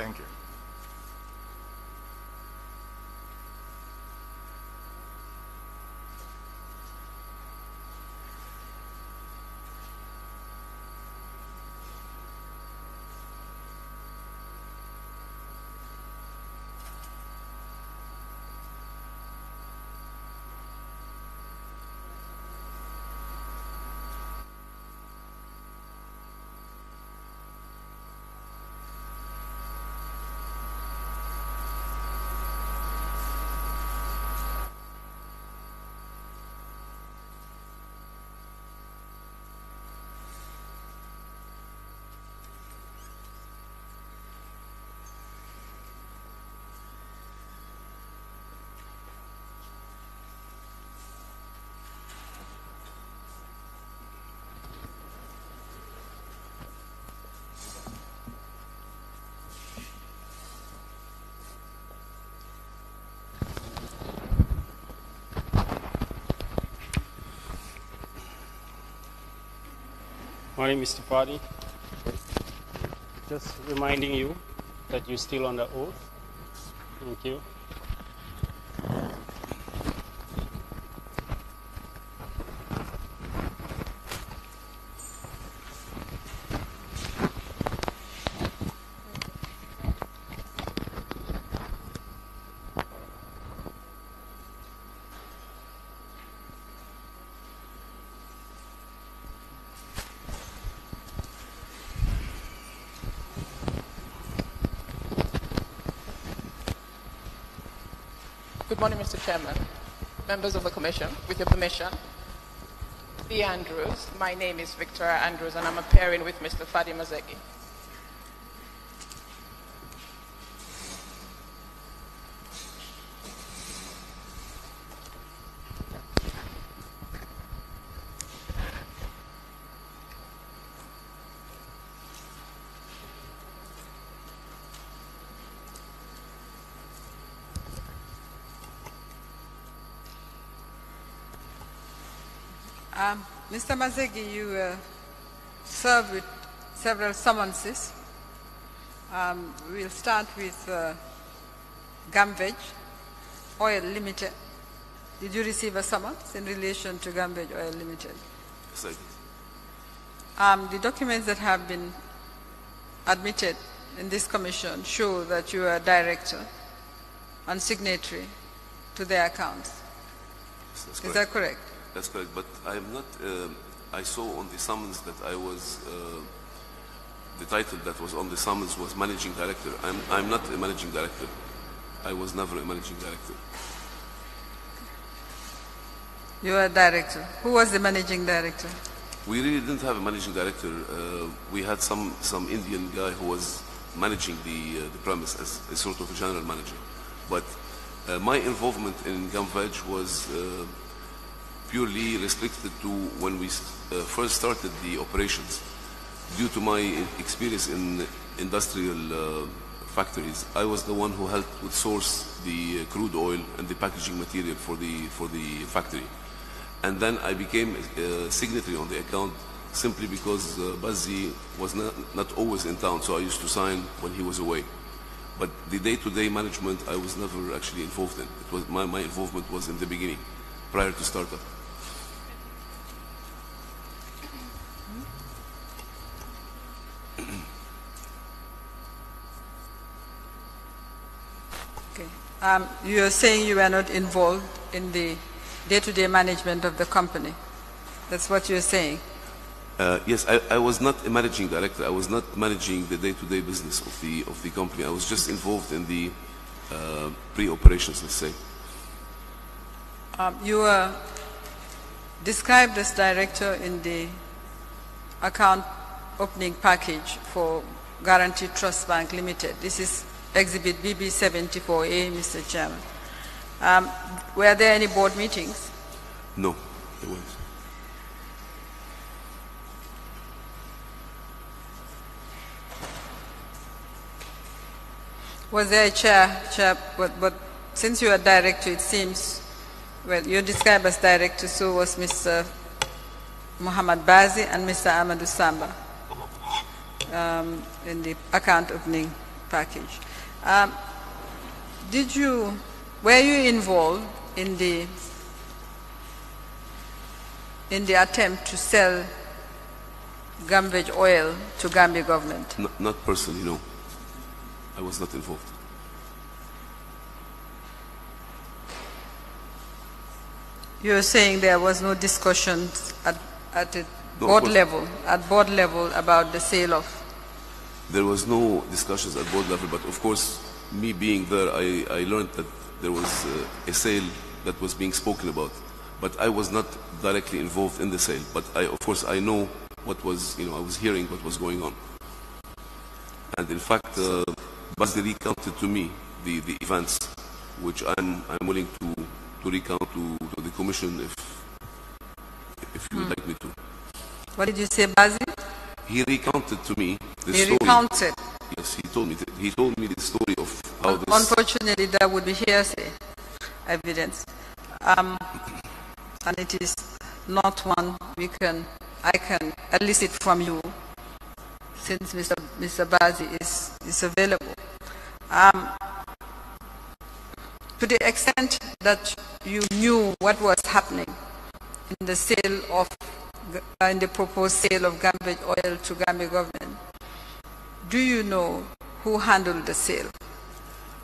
Thank you. Morning, Mr. Fadi. Just reminding you that you're still on the oath. Thank you. Good morning, Mr. Chairman, members of the Commission. With your permission, B. Andrews. My name is Victoria Andrews, and I'm appearing with Mr. Fadi Mazegi. Mr. Mazegi, you served with several summonses. We'll start with Gambia Oil Limited. Did you receive a summons in relation to Gambia Oil Limited? Yes, I did. The documents that have been admitted in this commission show that you are a director and signatory to their accounts. Yes, is that correct? That's correct, but I am not, I saw on the summons that I was, the title that was on the summons was Managing Director. I'm not a Managing Director. I was never a Managing Director. You are a director. Who was the Managing Director? We really didn't have a Managing Director. We had some Indian guy who was managing the premise as a sort of a general manager. But my involvement in Gambia was purely restricted to when we first started the operations. Due to my experience in industrial factories, I was the one who helped with source the crude oil and the packaging material for the factory. And then I became a signatory on the account simply because Bazzi was not always in town, so I used to sign when he was away. But the day-to-day management I was never actually involved in. It was my involvement was in the beginning, prior to startup. You are saying you were not involved in the day-to-day management of the company. That's what you're saying? Yes, I was not a managing director. I was not managing the day-to-day business of the company. I was just involved in the pre-operations, let's say. You were described as director in the account opening package for Guarantee Trust Bank Limited. This is Exhibit BB74A, Mr. Chairman. Were there any board meetings? No, there was. Was there a chair, but since you are director, it seems, well, you're described as director, so was Mr. Muhammad Bazi and Mr. Amadou Samba in the account opening package. Were you involved in the attempt to sell Gambia oil to Gambia government? Not personally, no. I was not involved. You're saying there was no discussions at the No, board level about the sale of? There was no discussions at board level, but of course, me being there, I learned that there was a sale that was being spoken about. But I was not directly involved in the sale. But of course, I know what was, I was hearing what was going on. And in fact, Basdi recounted to me the events, which I'm willing to recount to the Commission if you would like me to. What did you say, Bazi? He recounted to me the He story. recounted. Yes, he told me the story of how this. Unfortunately, that would be hearsay evidence, and it is not one I can elicit from you, since Mr. Bazi is available. To the extent that you knew what was happening in the sale of, in the proposed sale of Gambia oil to Gambia government, do you know who handled the sale?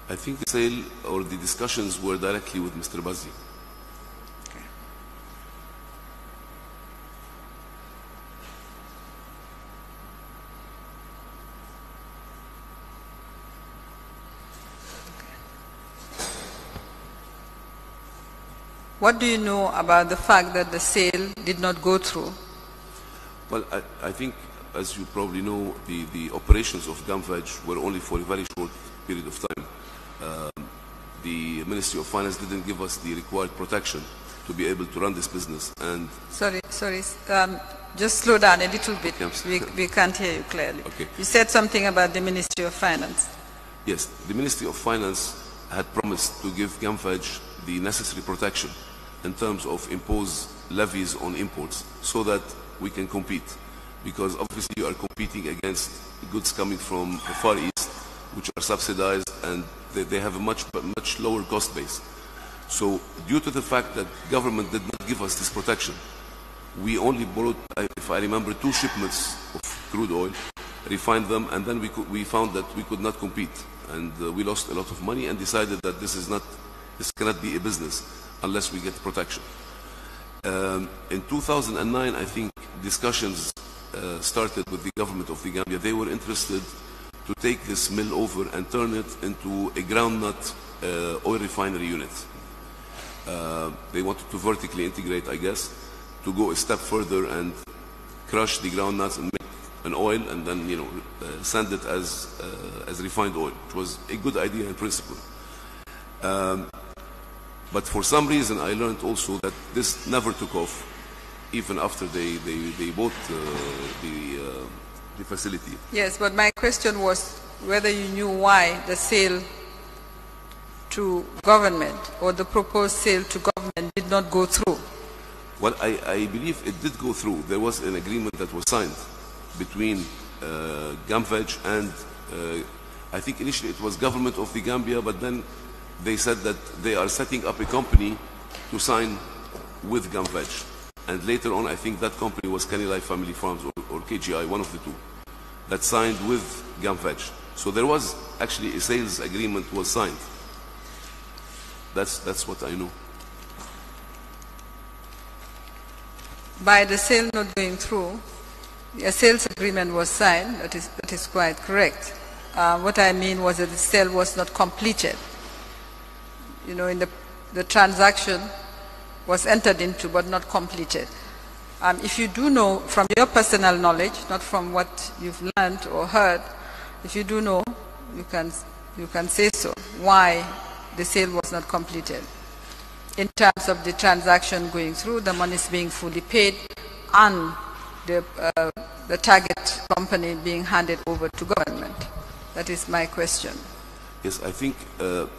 I think the sale or the discussions were directly with Mr. Bazi. Okay. What do you know about the fact that the sale did not go through? Well, I think, as you probably know, the operations of Gamvej were only for a very short period of time. The Ministry of Finance didn't give us the required protection to be able to run this business. And Sorry, just slow down a little bit. Yes. We can't hear you clearly. Okay. You said something about the Ministry of Finance. yes, the Ministry of Finance had promised to give Gamvej the necessary protection in terms of impose levies on imports so that we can compete. Because obviously you are competing against goods coming from the Far East, which are subsidized, and they have a much lower cost base. So due to the fact that government did not give us this protection, we only bought, if I remember, 2 shipments of crude oil, refined them, and then we found that we could not compete. And we lost a lot of money and decided that this cannot be a business unless we get protection. In 2009, I think discussions started with the government of the Gambia. They were interested to take this mill over and turn it into a groundnut oil refinery unit. They wanted to vertically integrate, I guess, to go a step further and crush the groundnuts and make an oil and then, send it as refined oil, which was a good idea in principle. But for some reason, I learned also that this never took off, even after they bought the facility. Yes, but my question was whether you knew why the sale to government or the proposed sale to government did not go through. Well, I believe it did go through. There was an agreement that was signed between Gamvej and I think initially it was government of the Gambia, but then they said that they are setting up a company to sign with Gamvej. And later on, I think that company was Kanilai Family Farms or KGI, one of the two, that signed with Gamvej. So there was actually a sales agreement was signed. That's what I know. By the sale not going through, a sales agreement was signed. That is quite correct. What I mean was that the sale was not completed. In the transaction was entered into but not completed. If you do know from your personal knowledge, not from what you've learned or heard, if you do know, you can say so, why the sale was not completed. In terms of the transaction going through, the money is being fully paid, and the target company being handed over to government. That is my question. Yes, I think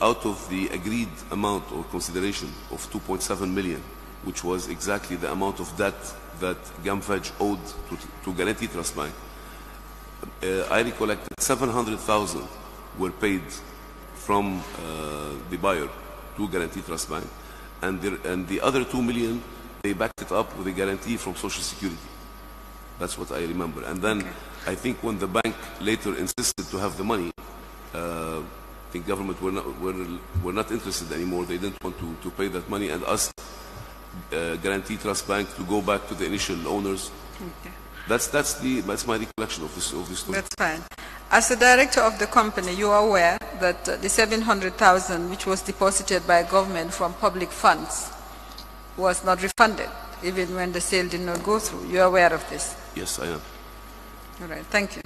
out of the agreed amount or consideration of 2.7 million, which was exactly the amount of debt that Gamvej owed to Guarantee Trust Bank, I recollected 700,000 were paid from the buyer to Guarantee Trust Bank, and the other 2 million, they backed it up with a guarantee from Social Security. That's what I remember. And then I think when the bank later insisted to have the money, I think government were not interested anymore. They didn't want to pay that money and asked Guarantee Trust Bank to go back to the initial owners. Okay. That's my recollection of this story. That's fine. As the director of the company, you are aware that the 700,000 which was deposited by government from public funds was not refunded, even when the sale did not go through. You are aware of this? Yes, I am. All right, thank you.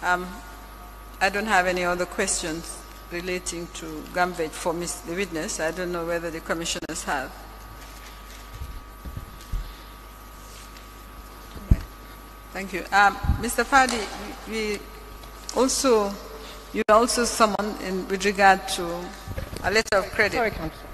I don't have any other questions relating to Gambia for the witness. I don't know whether the commissioners have. Thank you. Mr. Fadi, you are also someone with regard to a letter of credit. Sorry, Council.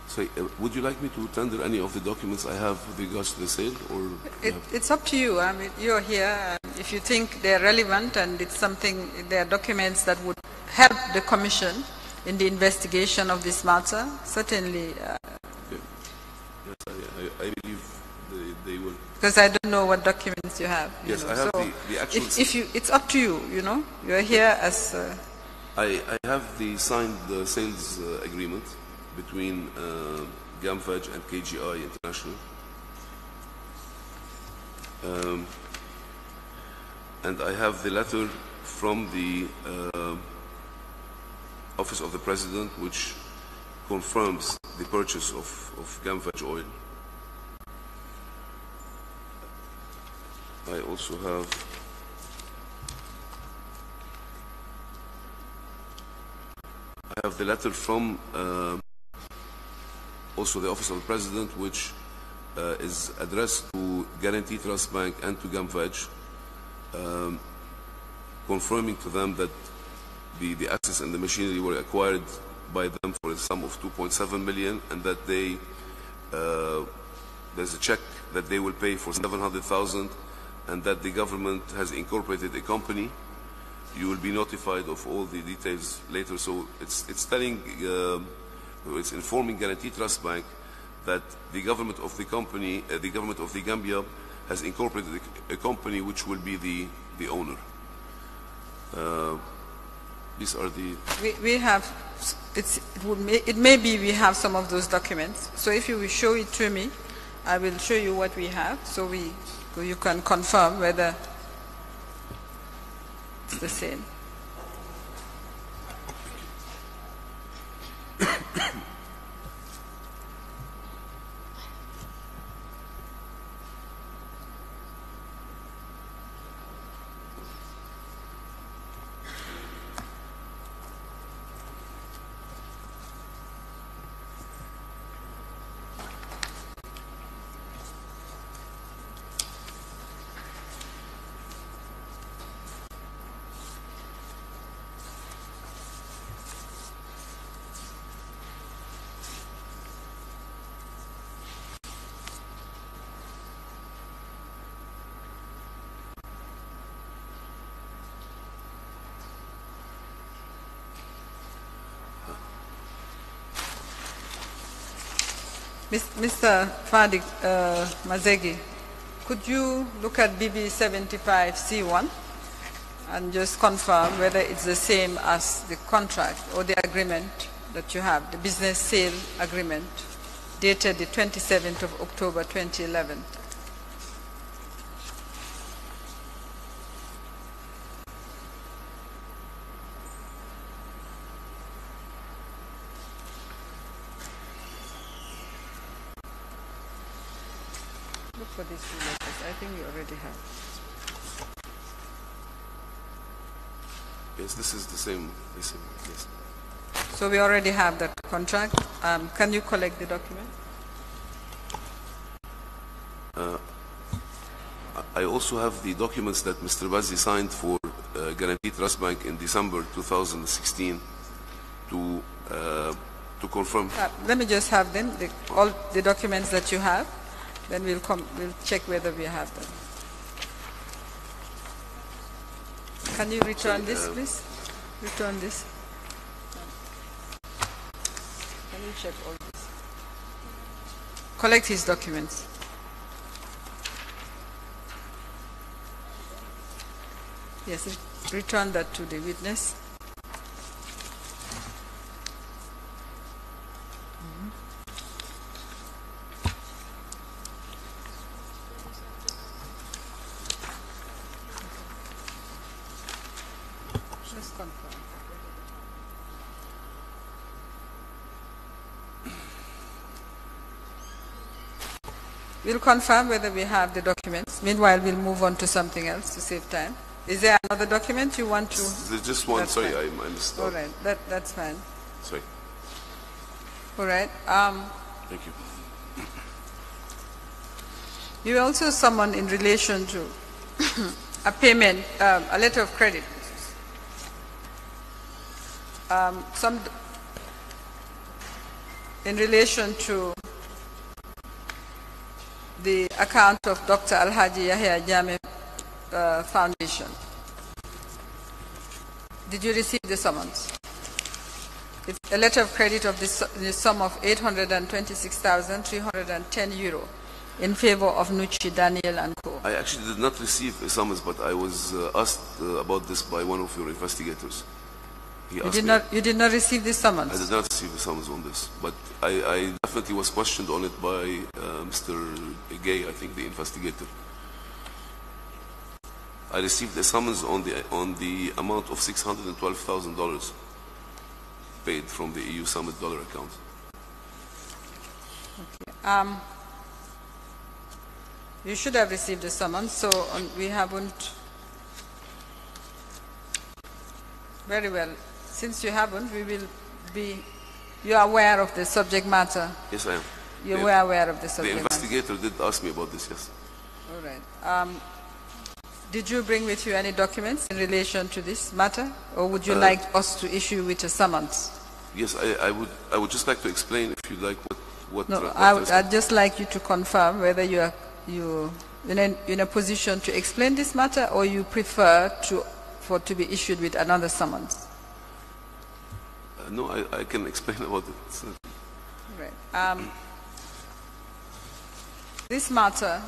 So, would you like me to tender any of the documents I have with regards to the sale, or? It's up to you. I mean, you're here. If you think they're relevant and it's something, there are documents that would help the Commission in the investigation of this matter, certainly. Yes, I believe they will. Because I don't know what documents you have. Yes, I have so the actual. it's up to you. You know, you're here as. I have the signed sales agreement between GAMVEG and KGI International. And I have the letter from the Office of the President, which confirms the purchase of GAMVEG oil. I also have the letter from also the Office of the President, which is addressed to Guarantee Trust Bank and to GAMVEG, confirming to them that the assets and the machinery were acquired by them for a sum of 2.7 million, and that there's a check that they will pay for 700,000, and that the government has incorporated a company. You will be notified of all the details later. So it's telling, it's informing Guarantee Trust Bank that the government of the company, the government of the Gambia, has incorporated a company which will be the owner. These are the. We have. It may be we have some of those documents. So if you will show it to me, I will show you what we have. So you can confirm whether it's the same. Mr. Fadi Mazegi, could you look at BB 75C1 and just confirm whether it's the same as the contract or the agreement that you have, the business sale agreement dated the 27th of October 2011? Look for these two letters. I think you already have. Yes, this is the same. Yes. So we already have that contract. Can you collect the document? I also have the documents that Mr. Bazzi signed for Guarantee Trust Bank in December 2016 to confirm. Let me just have them, all the documents that you have. Then we'll check whether we have them. Can you return this, please? Return this. Can you check all this? Collect his documents. Yes, return that to the witness. Just confirm. We'll confirm whether we have the documents. Meanwhile, we'll move on to something else to save time. Is there another document you want to? There's just one. That's sorry, fine. I missed All out. right, that's fine. Sorry. All right. Thank you. You also summoned in relation to a payment, a letter of credit. In relation to the account of Dr. Alhaji Yahya Jame Foundation. Did you receive the summons? It's a letter of credit of the sum of 826,310 euro in favor of Nuchi, Daniel and Co. I actually did not receive a summons, but I was asked about this by one of your investigators. He asked me. You did not receive the summons? I did not receive the summons on this, but I definitely was questioned on it by Mr. Gay, I think, the investigator. I received a summons on the amount of $612,000 paid from the EU Summit dollar account. Okay. You should have received a summons, so we haven't. Very well. Since you haven't, we will be. You are aware of the subject matter. Yes, I am. You were aware of the subject matter. The investigator did ask me about this. Yes. All right. Did you bring with you any documents in relation to this matter, or would you like us to issue with a summons? Yes, I would just like to explain, if you'd like, what. No, I'd just like you to confirm whether you in a position to explain this matter, or you prefer for it to be issued with another summons. No, I can explain about it. Right. This matter,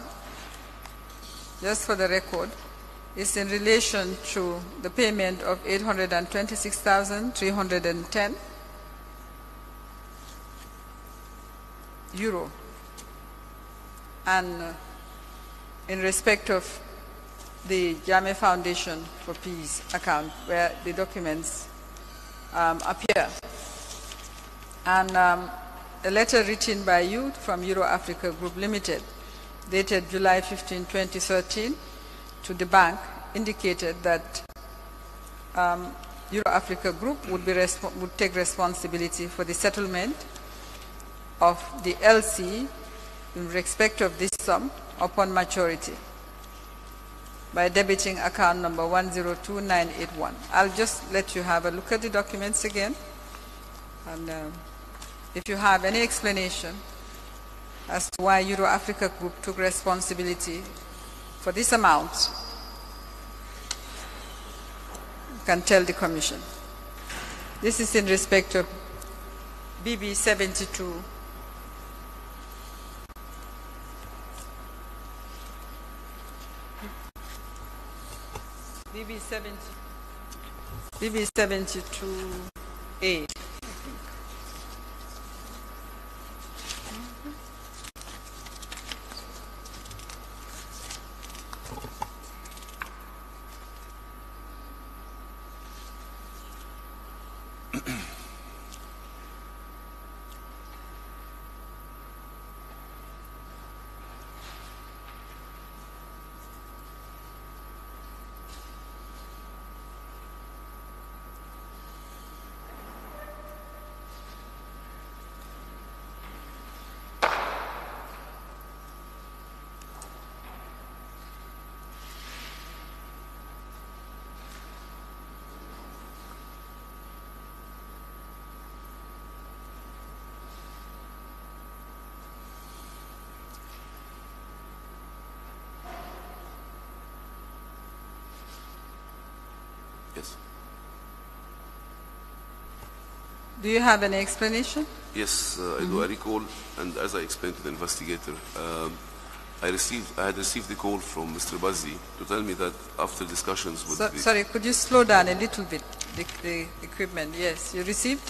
just for the record, is in relation to the payment of 826,310 euro, and in respect of the Jame Foundation for Peace account, where the documents appear, and a letter written by you from Euro Africa Group Limited, dated July 15, 2013, to the bank, indicated that Euro Africa Group would take responsibility for the settlement of the LC in respect of this sum upon maturity by debiting account number 102981. I'll just let you have a look at the documents again, and if you have any explanation as to why Euro Africa Group took responsibility for this amount, you can tell the Commission. This is in respect of BB 72. BB 72A. Yes. Do you have any explanation? Yes, I do. I recall, and as I explained to the investigator, I had received a call from Mr. Bazzi to tell me that after discussions with Sorry, could you slow down a little bit, the equipment? Yes, you received?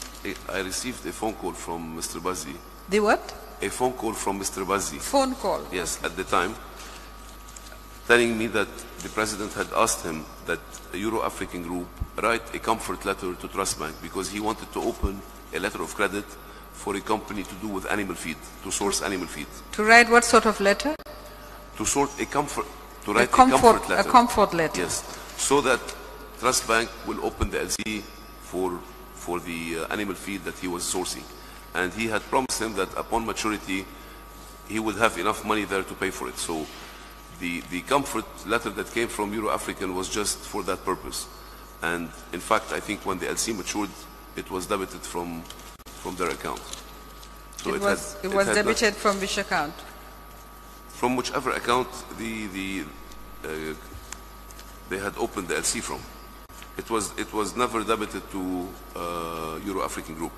I received a phone call from Mr. Bazzi. The what? A phone call from Mr. Bazzi. Phone call? Yes, at the time, telling me that the President had asked him that a Euro-African group write a comfort letter to Trust Bank because he wanted to open a letter of credit for a company to do with animal feed, to source animal feed. To write what sort of letter? To sort a comfort, to write a comfort letter. A comfort letter. Yes, so that Trust Bank will open the LC for the animal feed that he was sourcing. And he had promised him that upon maturity, he would have enough money there to pay for it. So the comfort letter that came from Euro-African was just for that purpose. And in fact, I think when the LC matured, it was debited from their account. So it was debited from which account? From whichever account they had opened the LC from. It was never debited to Euro-African Group.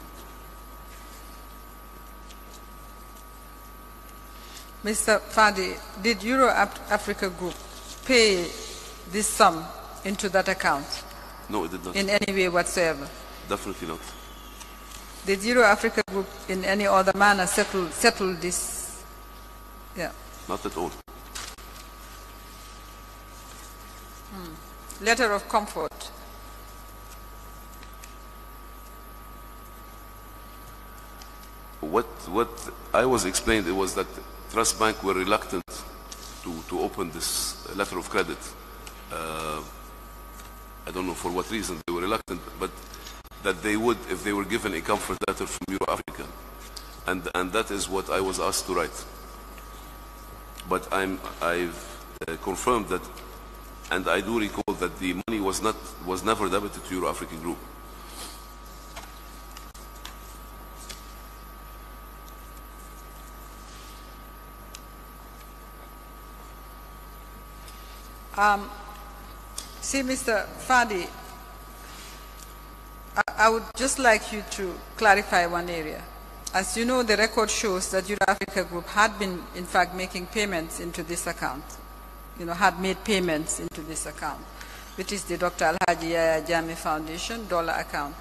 Mr. Fadi, did Euro-Africa Group pay this sum into that account? No, it did not. In any way whatsoever? Definitely not. Did Euro-Africa Group in any other manner settle this? Yeah. Not at all. Letter of comfort. What I was explained, it was that Trust Bank were reluctant to open this letter of credit. I don't know for what reason they were reluctant, but that they would if they were given a comfort letter from Euro-Africa. And that is what I was asked to write. But I've confirmed that, and I do recall that the money was never debited to Euro-African Group. See, Mr. Fadi, I would just like you to clarify one area. As you know, the record shows that Euro-Africa Group had been, in fact, making payments into this account, had made payments into this account, which is the Dr. Alhaji Yaya Jammeh Foundation dollar account.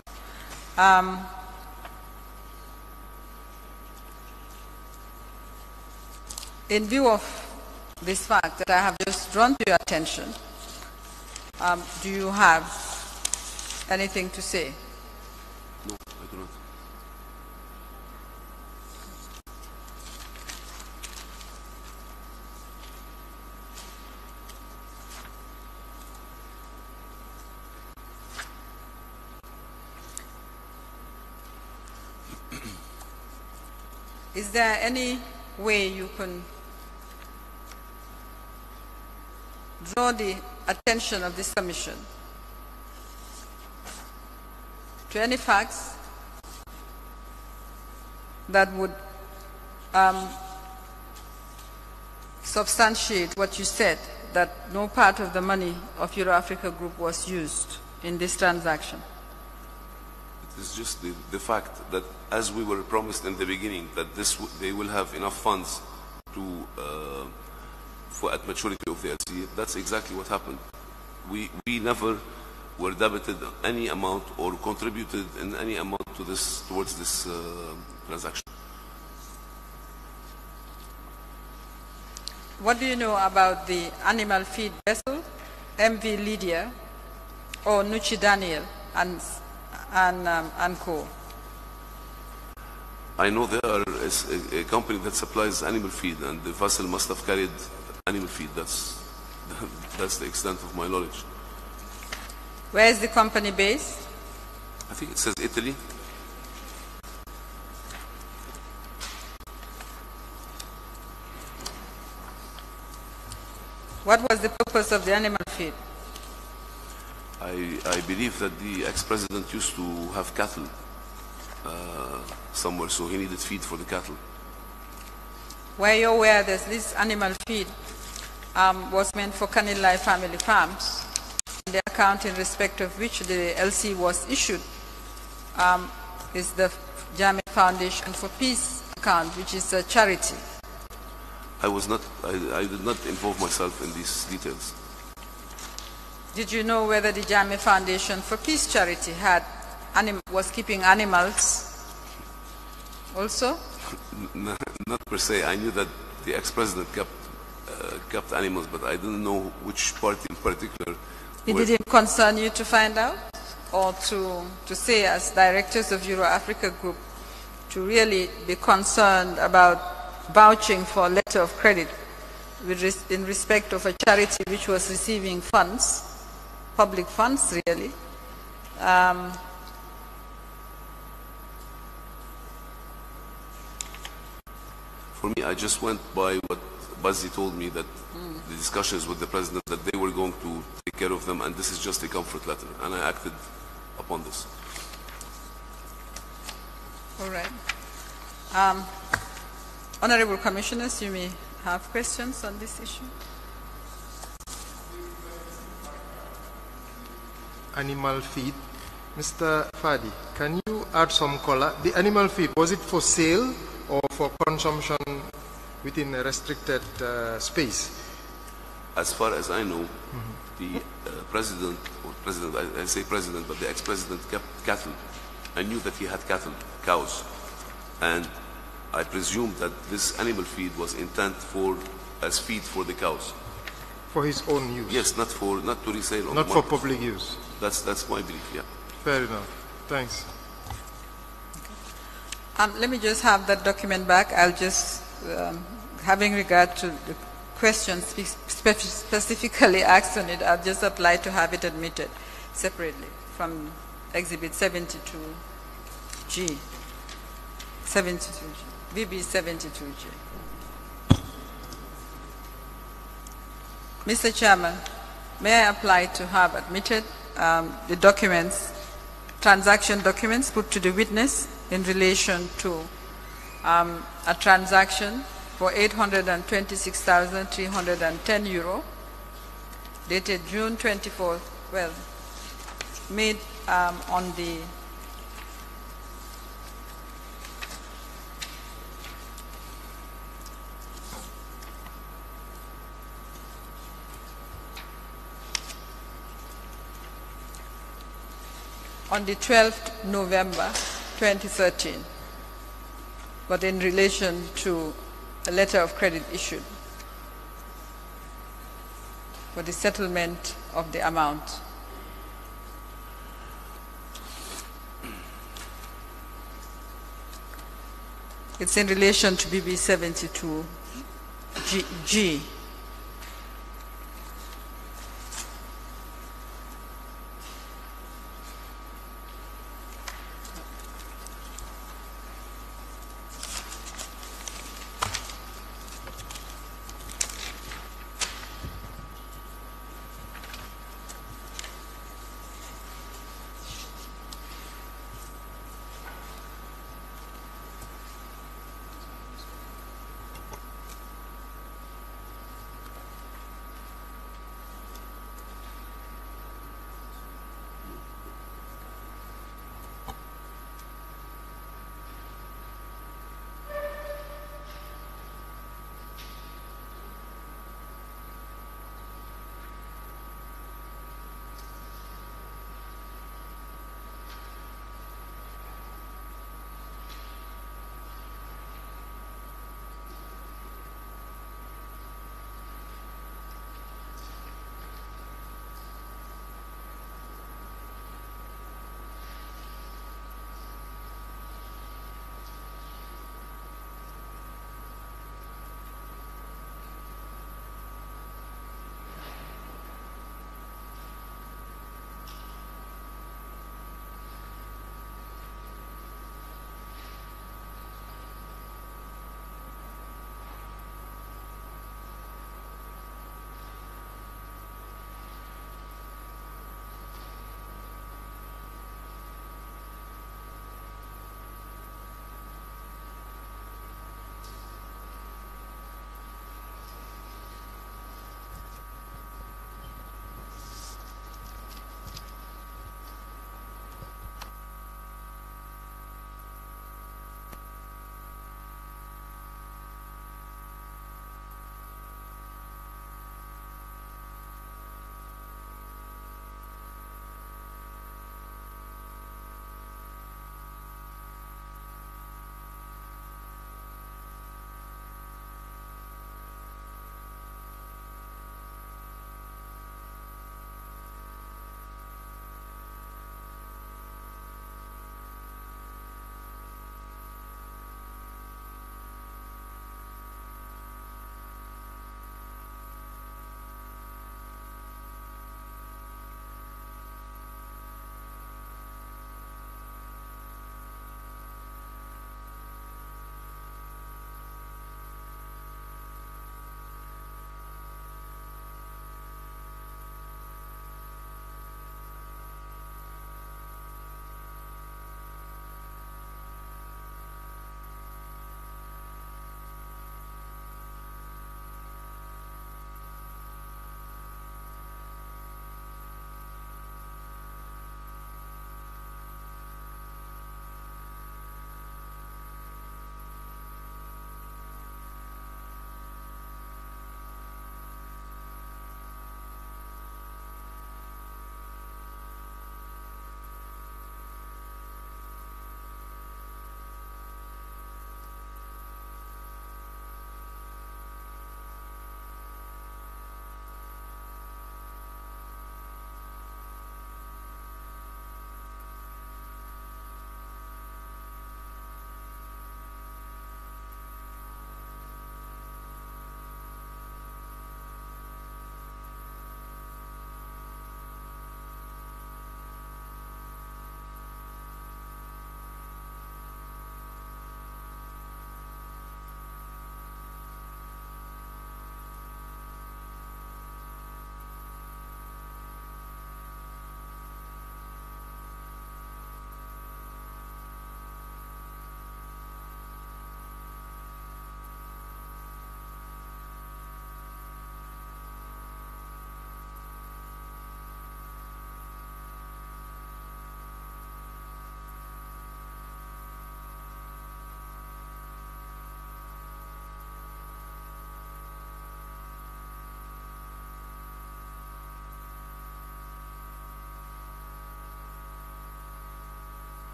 In view of this fact that I have just drawn to your attention, do you have anything to say? No, I do not. Is there any way you can draw the attention of this commission to any facts that would substantiate what you said, that no part of the money of Euro-Africa Group was used in this transaction? It is just the fact that, as we were promised in the beginning, that they will have enough funds to for at maturity of the LC. That's exactly what happened. We never were debited any amount or contributed in any amount towards this transaction. What do you know about the animal feed vessel, MV Lydia, or Nuchi Daniel and co? I know there is a company that supplies animal feed, and the vessel must have carried animal feed. That's the extent of my knowledge. Where is the company based? I think it says Italy. What was the purpose of the animal feed? I believe that the ex-president used to have cattle somewhere, so he needed feed for the cattle. Were you aware that this animal feed was meant for Kanilai family farms? Their account in respect of which the LC was issued is the Jammeh Foundation for Peace account, which is a charity. I did not involve myself in these details. Did you know whether the Jammeh Foundation for Peace charity was keeping animals also? Not per se. I knew that the ex-president kept animals, but I didn't know which party in particular. It didn't concern you to find out, or to say, as directors of Euro-Africa Group, to really be concerned about vouching for a letter of credit in respect of a charity which was receiving funds, public funds really. For me, I just went by what Bazzi told me, that the discussions with the president, that they were going to take care of them, and this is just a comfort letter, and I acted upon this. All right. Honorable Commissioners, you may have questions on this issue. Animal feed. Mr. Fadi, can you add some color? The animal feed, was it for sale or for consumption within a restricted space? As far as I know, the president, I say president, but the ex-president kept cattle. I knew that he had cattle, cows, and I presumed that this animal feed was intended as feed for the cows. For his own use? Yes, not to resale on not the for market. public use? That's my belief, yeah. Fair enough. Thanks. Let me just have that document back. I'll just, having regard to the questions specifically asked on it, I'll just apply to have it admitted separately from Exhibit 72G, 72G, BB 72G. Mr. Chairman, may I apply to have admitted the documents, transaction documents put to the witness in relation to a transaction for €826,310, dated June 24th, well, made on the on the 12th November 2013, but in relation to a letter of credit issued for the settlement of the amount. It's in relation to BB 72G.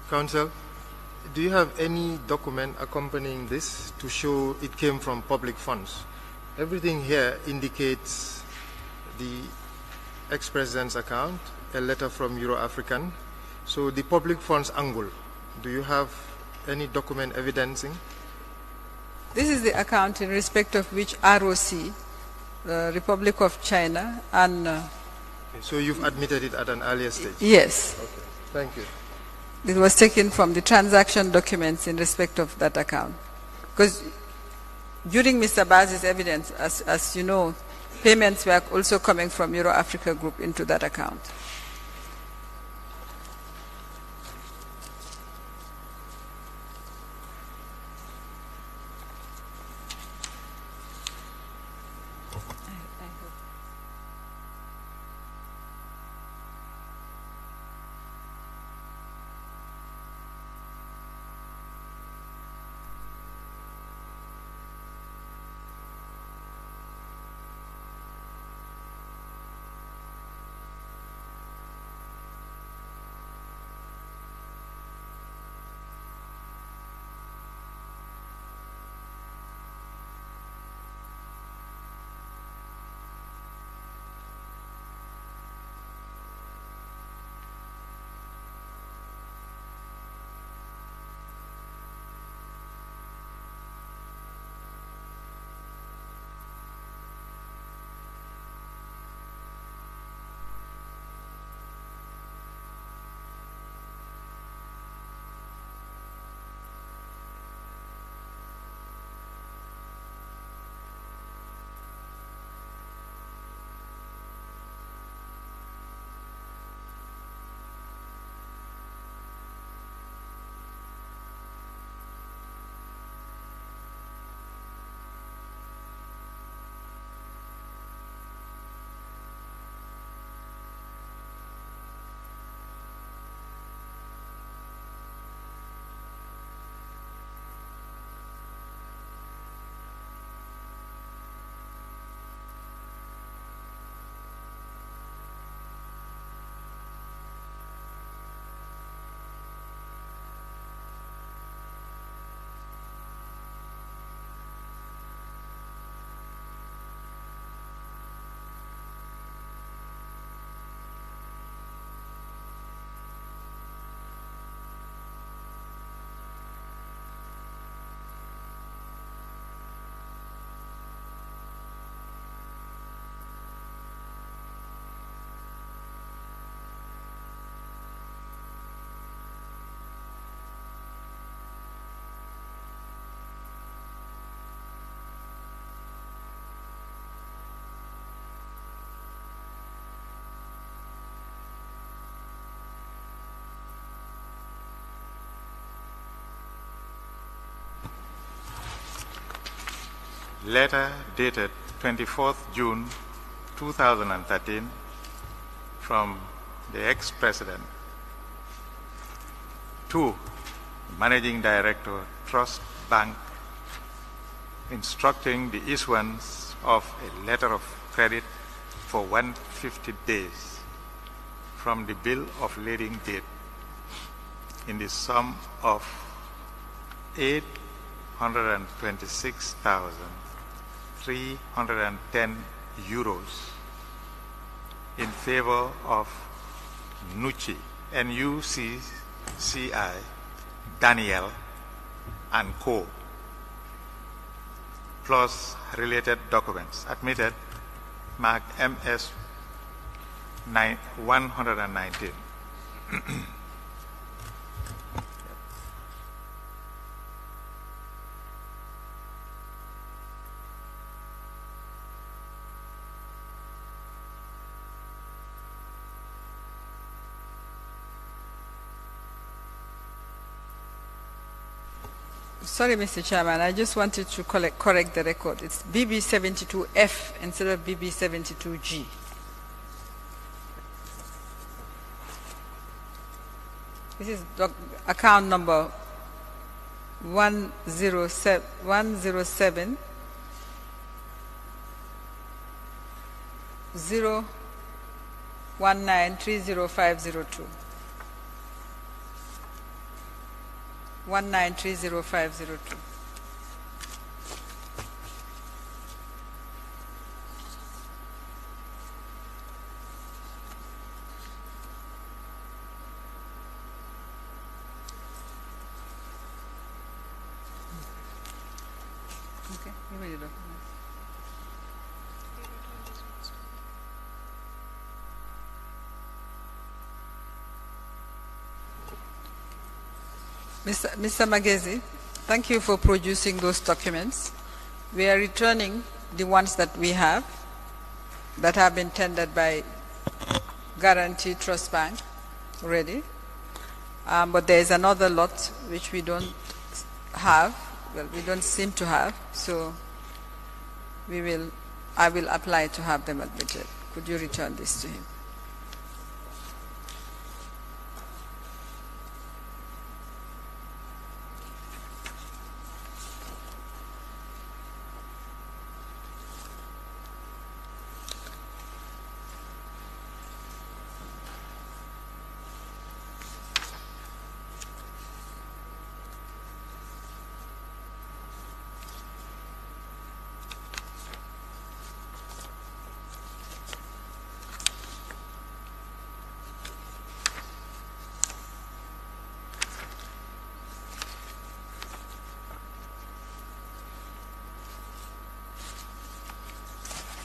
Counsel, do you have any document accompanying this to show it came from public funds? Everything here indicates the ex-president's account, a letter from Euro-African. So the public funds angle, do you have any document evidencing? This is the account in respect of which ROC, the Republic of China, and... So you've admitted it at an earlier stage? Yes. Okay, thank you. It was taken from the transaction documents in respect of that account. Because during Mr. Baz's evidence, as you know, payments were also coming from Euro-Africa Group into that account. Letter dated 24th June 2013 from the ex-president to Managing Director, Trust Bank, instructing the issuance of a letter of credit for 150 days from the bill of lading date in the sum of 826,310 euros in favor of Nucci, N-U-C-C-I, Daniel and Co., plus related documents admitted, marked MS 119. Sorry, Mr. Chairman, I just wanted to correct the record. It's BB72F instead of BB72G. This is account number 107 019 30502. 1930502. Okay, give me the document. Mr. Magezi, thank you for producing those documents. We are returning the ones that we have that have been tendered by Guarantee Trust Bank already. But there is another lot which we don't have, well, we don't seem to have, so I will apply to have them admitted. Could you return this to him?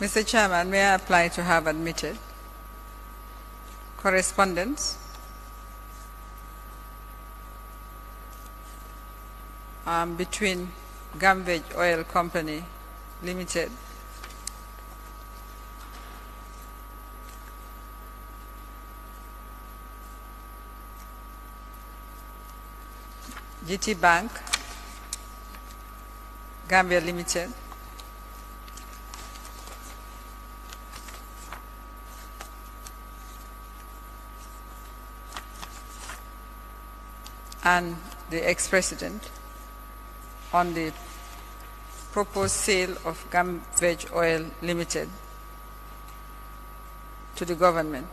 Mr. Chairman, may I apply to have admitted correspondence between Gambia Oil Company Limited GT Bank Gambia Limited and the ex-president on the proposed sale of Gambia Oil Limited to the government.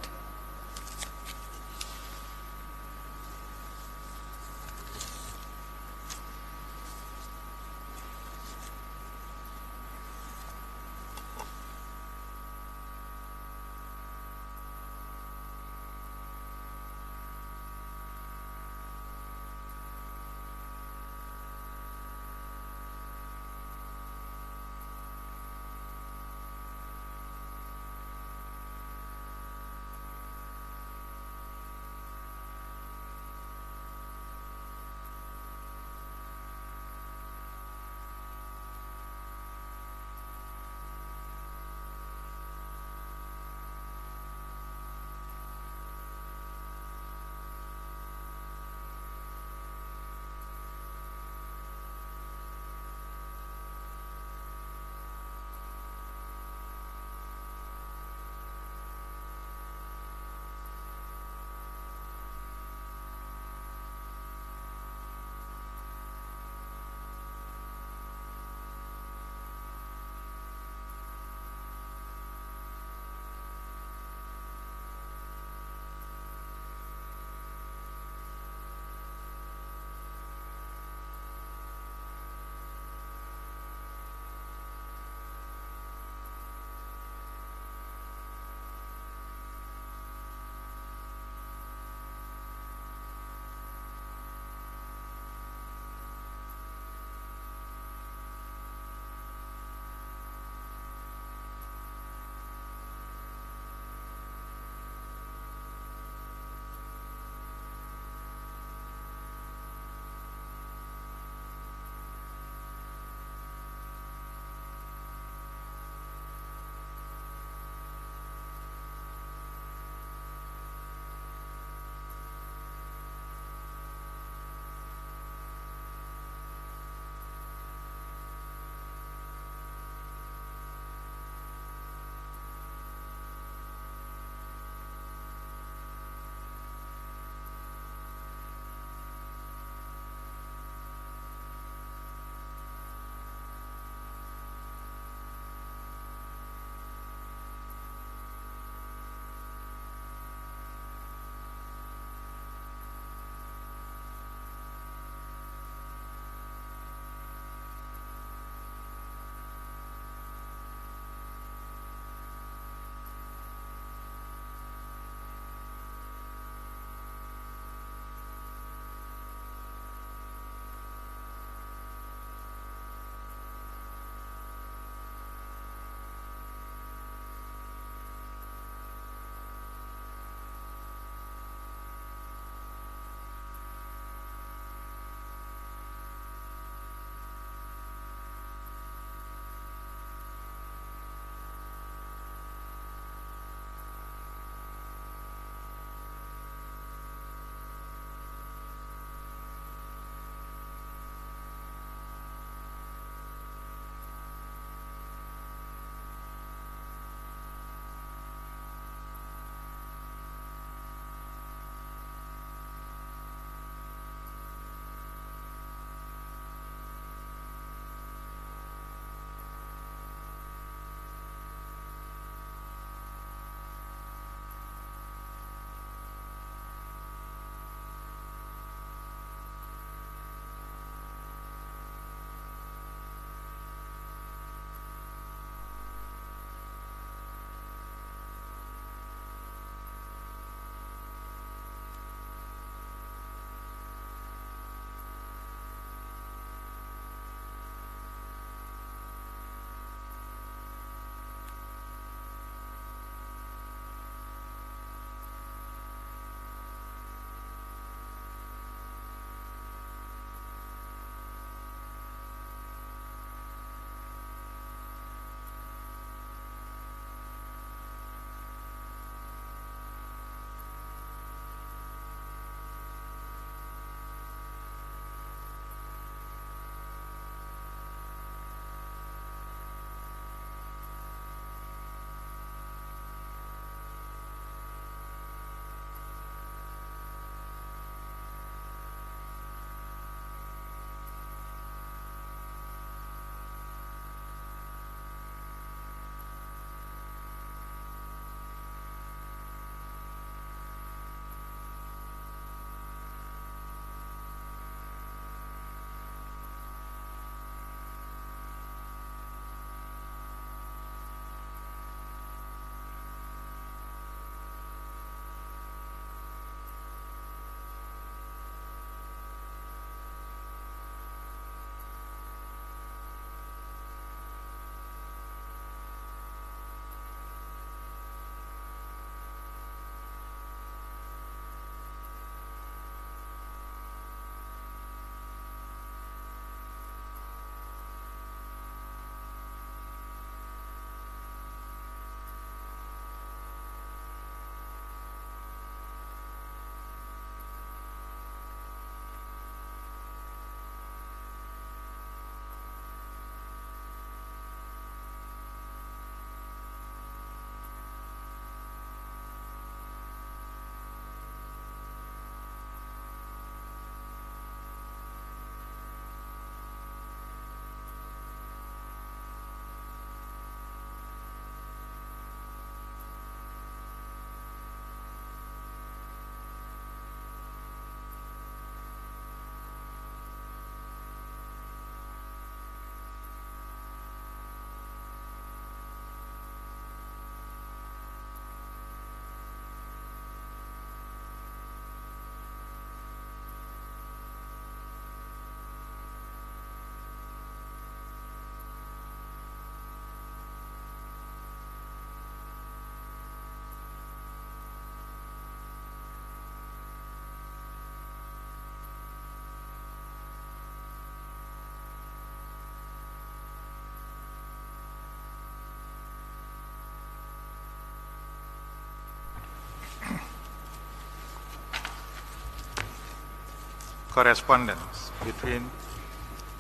correspondence between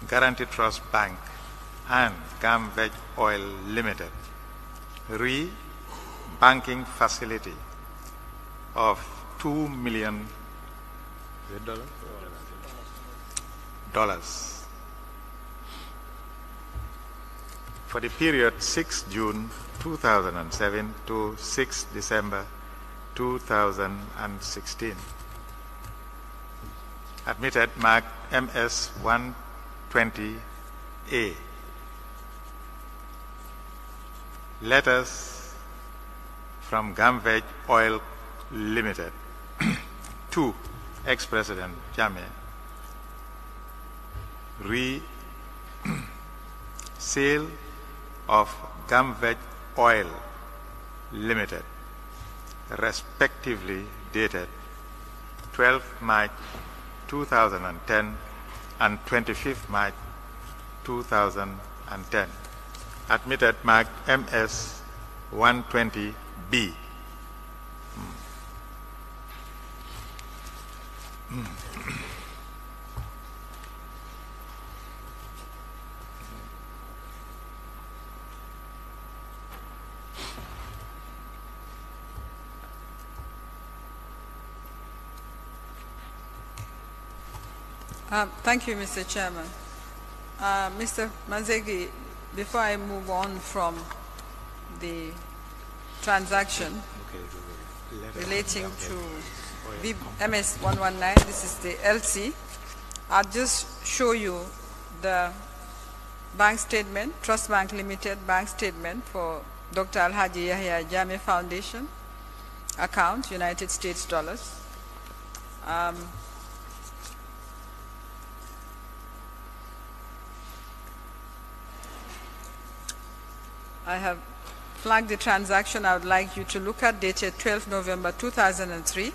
Guaranty Trust Bank and Gambia Oil Limited, re banking facility of $2 million for the period 6 June 2007 to 6 December 2016. Admitted mark MS 120A. Letters from Gambia Oil Limited to ex-President Jammeh. Sale of Gambia Oil Limited, respectively dated 12 March 2010 and 25th March 2010. Admitted mark MS 120B. Thank you, Mr. Chairman. Mr. Mazegi, before I move on from the transaction relating to MS 119, this is the LC, I'll just show you the bank statement, Trust Bank Limited bank statement for Dr. Alhaji Yahya Jammeh Foundation account, United States dollars. I have flagged the transaction I would like you to look at, dated 12 November 2003.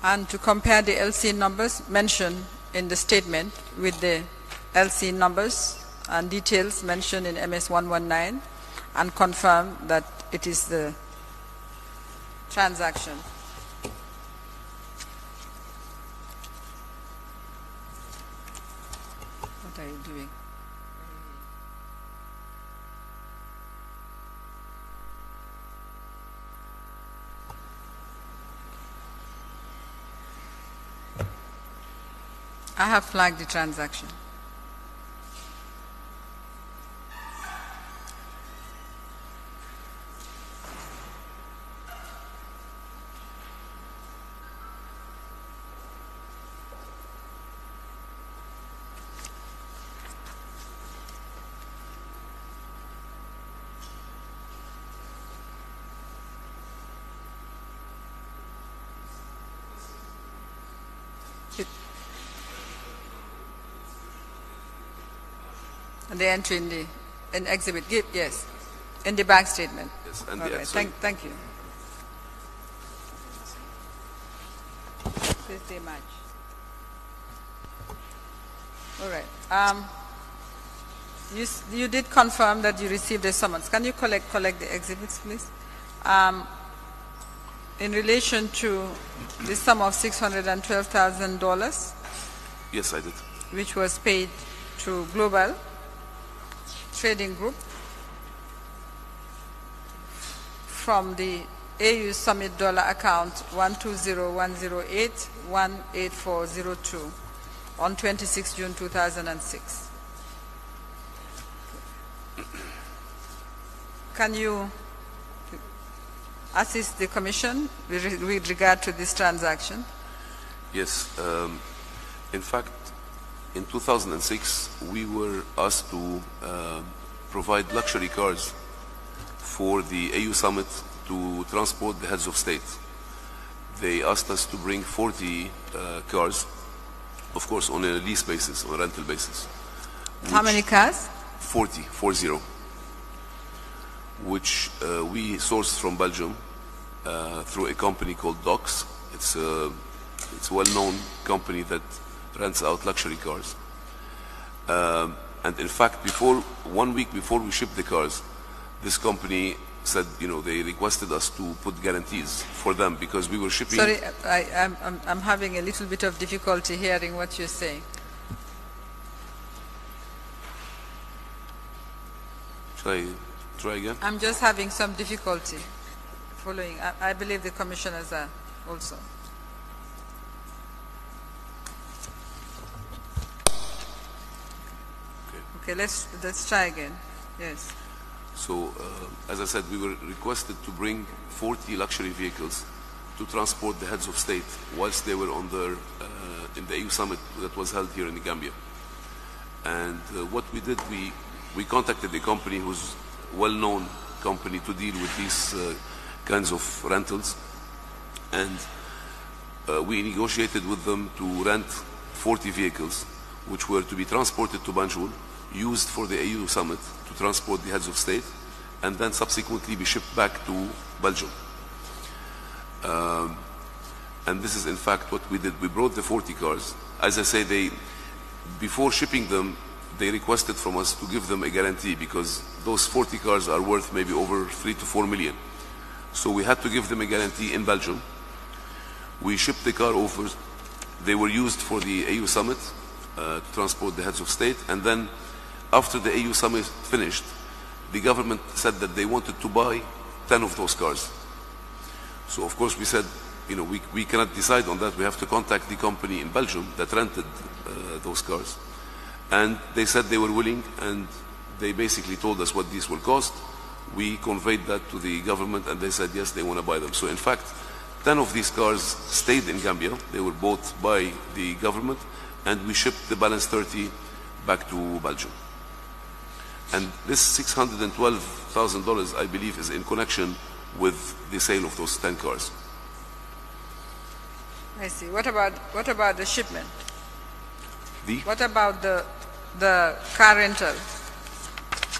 And to compare the LC numbers mentioned in the statement with the LC numbers and details mentioned in MS 119 and confirm that it is the transaction. What are you doing? I have flagged the transaction. The entry in the exhibit, yes, in the bank statement. Yes, and okay. Thank you. Please stay match. All right. You did confirm that you received a summons. Can you collect the exhibits, please? In relation to the sum of $612,000. Yes, I did. Which was paid to Global Trading Group from the AU Summit dollar account 12010818402 on 26 June 2006. Can you assist the Commission with regard to this transaction? Yes. In fact, in 2006, we were asked to provide luxury cars for the AU Summit to transport the heads of state. They asked us to bring 40 cars, of course, on a lease basis, on a rental basis. How many cars? 40, 40, which we sourced from Belgium through a company called Docks. It's a well-known company that rents out luxury cars. And in fact, 1 week before we shipped the cars, this company said, they requested us to put guarantees for them because we were shipping. Sorry, I'm having a little bit of difficulty hearing what you're saying. Shall I try again? I'm just having some difficulty following. I believe the commissioners are also. Okay, let's try again. Yes. So, as I said, we were requested to bring 40 luxury vehicles to transport the heads of state whilst they were on in the AU summit that was held here in Gambia. And what we did, we contacted a company who's a well-known company to deal with these kinds of rentals. And we negotiated with them to rent 40 vehicles, which were to be transported to Banjul, used for the AU summit to transport the heads of state, and then subsequently be shipped back to Belgium. And this is in fact what we did. We brought the 40 cars. As I say, before shipping them, they requested from us to give them a guarantee because those 40 cars are worth maybe over 3 to 4 million. So we had to give them a guarantee in Belgium. We shipped the car over. They were used for the AU summit to transport the heads of state, and then after the AU summit finished, the government said that they wanted to buy 10 of those cars. So of course we said, we cannot decide on that. We have to contact the company in Belgium that rented those cars. And they said they were willing, and they basically told us what these will cost. We conveyed that to the government, and they said yes, they want to buy them. So in fact, 10 of these cars stayed in Gambia. They were bought by the government, and we shipped the balance 30 back to Belgium. And this $612,000, I believe, is in connection with the sale of those 10 cars. I see. What about the shipment? What about the car rental,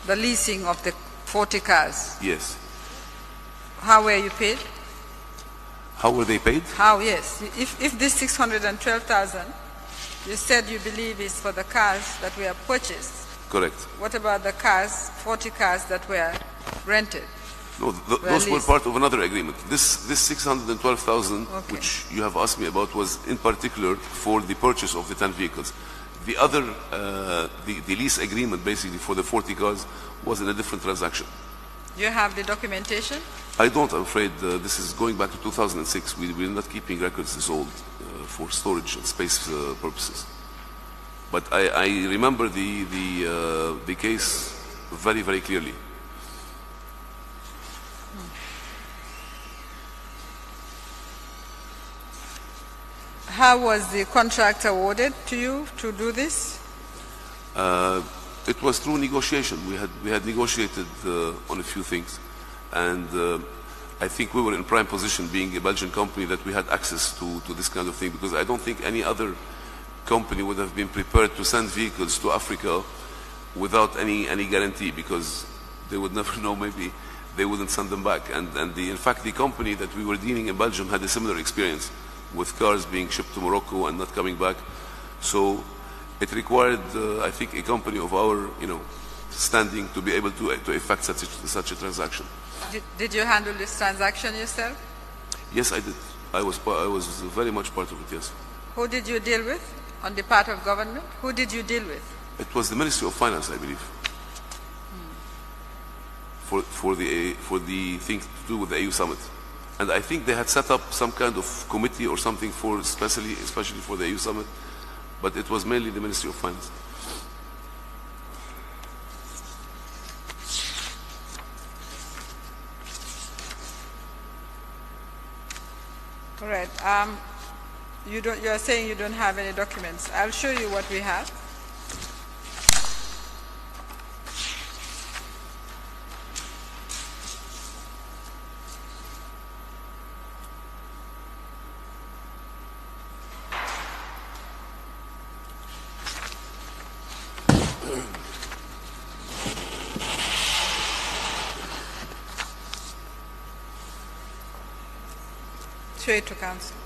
the leasing of the 40 cars? Yes. How were you paid? How were they paid? How, yes. If this 612,000, you said you believe is for the cars that were purchased. Correct. What about the cars, 40 cars that were rented? No, those were part of another agreement. This 612,000, okay, which you have asked me about, was in particular for the purchase of the 10 vehicles. The other, the lease agreement, basically for the 40 cars, was in a different transaction. Do you have the documentation? I don't, I'm afraid. This is going back to 2006. We're not keeping records this old for storage and space purposes. But I remember the case very, very clearly. How was the contract awarded to you to do this? It was through negotiation. We had negotiated on a few things, and I think we were in prime position, being a Belgian company, that we had access to this kind of thing, because I don't think any other company would have been prepared to send vehicles to Africa without any guarantee, because they would never know, maybe they wouldn't send them back. And in fact, the company that we were dealing in Belgium had a similar experience with cars being shipped to Morocco and not coming back. So it required, I think, a company of our, standing to be able to effect such a transaction. Did you handle this transaction yourself? Yes, I did. I was very much part of it. Yes. Who did you deal with on the part of government? Who did you deal with? It was the Ministry of Finance, I believe. For the thing to do with the AU summit. And I think they had set up some kind of committee or something especially for the AU summit, but it was mainly the Ministry of Finance. All right. You are saying you don't have any documents. I'll show you what we have. Show it to council.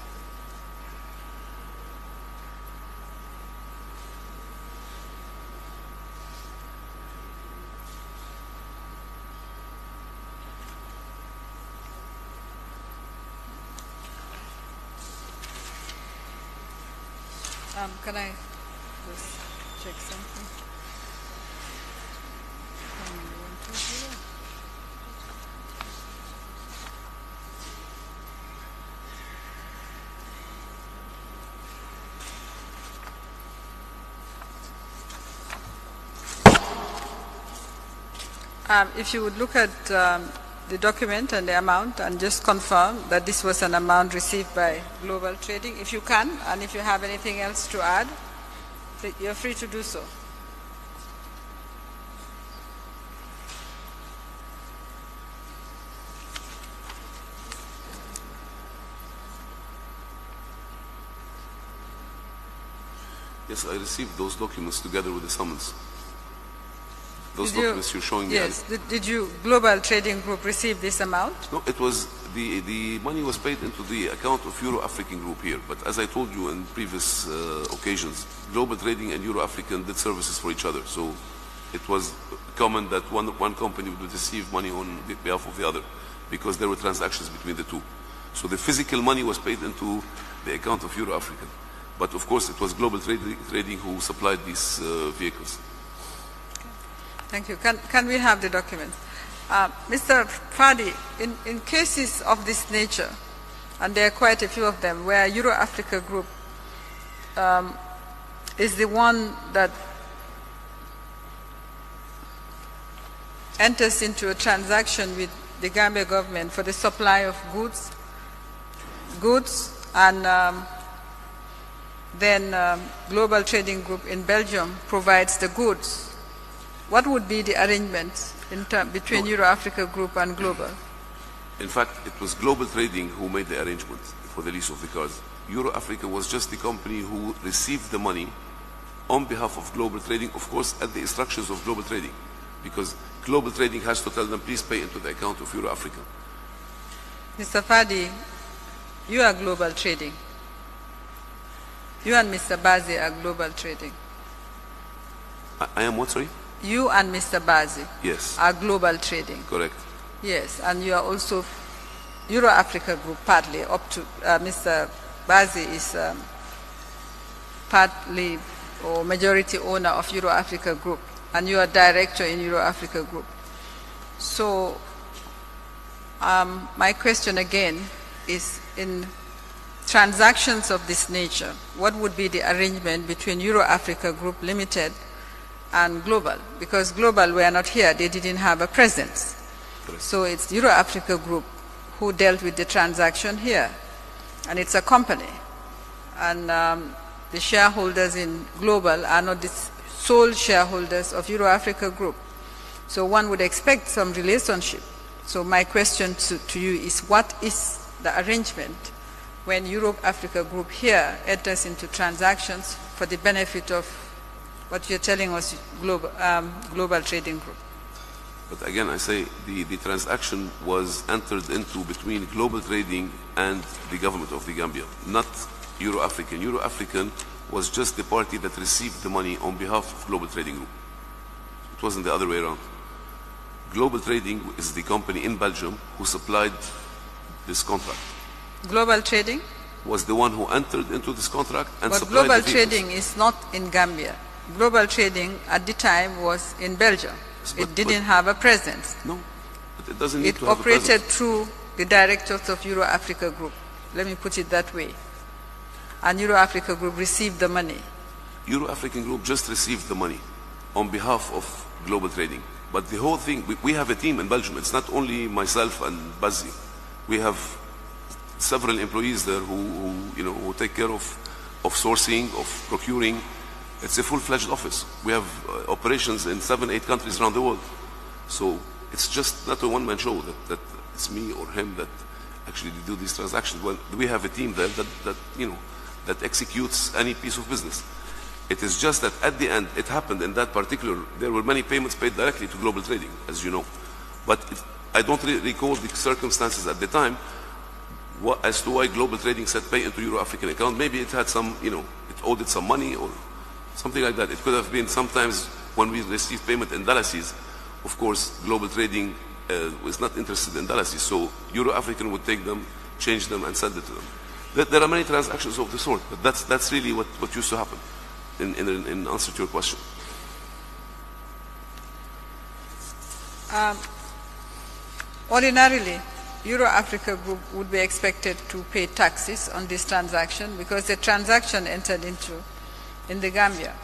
Can I just check something? 120. If you would look at the document and the amount and just confirm that this was an amount received by Global Trading, if you can, and if you have anything else to add, you're free to do so. Yes, I received those documents together with the summons. Those documents you're showing me. Yes. Did you, Global Trading Group, receive this amount? No, it was, the money was paid into the account of Euro-African Group here. But as I told you in previous occasions, Global Trading and Euro-African did services for each other. So it was common that one company would receive money on behalf of the other because there were transactions between the two. So the physical money was paid into the account of Euro-African. But of course, it was Global Trading who supplied these vehicles. Thank you. Can we have the documents? Mr. Fadi, in cases of this nature, and there are quite a few of them, where Euro-Africa Group is the one that enters into a transaction with the Gambia government for the supply of goods, and then Global Trading Group in Belgium provides the goods. What would be the arrangement between Euro-Africa Group and Global? In fact, it was Global Trading who made the arrangement for the lease of the cars. Euro-Africa was just the company who received the money on behalf of Global Trading, of course, at the instructions of Global Trading, because Global Trading has to tell them, please pay into the account of Euro-Africa. Mr. Fadi, you are Global Trading. You and Mr. Bazi are Global Trading. I am what, sorry? You and Mr. Bazi are Global Trading. Correct. Yes, and you are also Euro-Africa Group partly, up to Mr. Bazi is partly or majority owner of Euro-Africa Group, and you are director in Euro-Africa Group. So my question again is, in transactions of this nature, what would be the arrangement between Euro-Africa Group Limited and Global? Because Global were not here, they didn't have a presence. Correct. So it's Euro-Africa Group who dealt with the transaction here, and it's a company. And the shareholders in Global are not the sole shareholders of Euro-Africa Group. So one would expect some relationship. So my question to you is, what is the arrangement when Euro-Africa Group here enters into transactions for the benefit of what you're telling us, Global Trading Group? But again, I say the transaction was entered into between Global Trading and the government of the Gambia, not Euro-African. Euro-African was just the party that received the money on behalf of Global Trading Group. It wasn't the other way around. Global Trading is the company in Belgium who supplied this contract. Global Trading was the one who entered into this contract and but supplied Global the vehicles. Trading is not in Gambia. Global Trading at the time was in Belgium. It didn't have a presence. No, but it doesn't need to have a operated presence. through the directors of Euro-Africa Group. Let me put it that way. And Euro-Africa Group received the money. Euro-African Group just received the money on behalf of Global Trading. But the whole thing, we have a team in Belgium. It's not only myself and Bazi. We have several employees there who take care of sourcing, of procuring. It's a full-fledged office. We have operations in 7, 8 countries around the world. So it's just not a one-man show that it's me or him that actually do these transactions. Well, we have a team there that executes any piece of business. It is just that at the end, it happened in that particular, there were many payments paid directly to Global Trading, as you know. But I don't recall the circumstances at the time as to why Global Trading said pay into Euro-African account. Maybe it had some, it owed it some money or something like that. It could have been sometimes when we received payment in Dalasis. Of course, Global Trading was not interested in Dalasis, so Euro-African would take them, change them, and send it to them. There are many transactions of the sort, but that's really what used to happen in answer to your question. Ordinarily, Euro-Africa Group would be expected to pay taxes on this transaction because the transaction entered into in the Gambia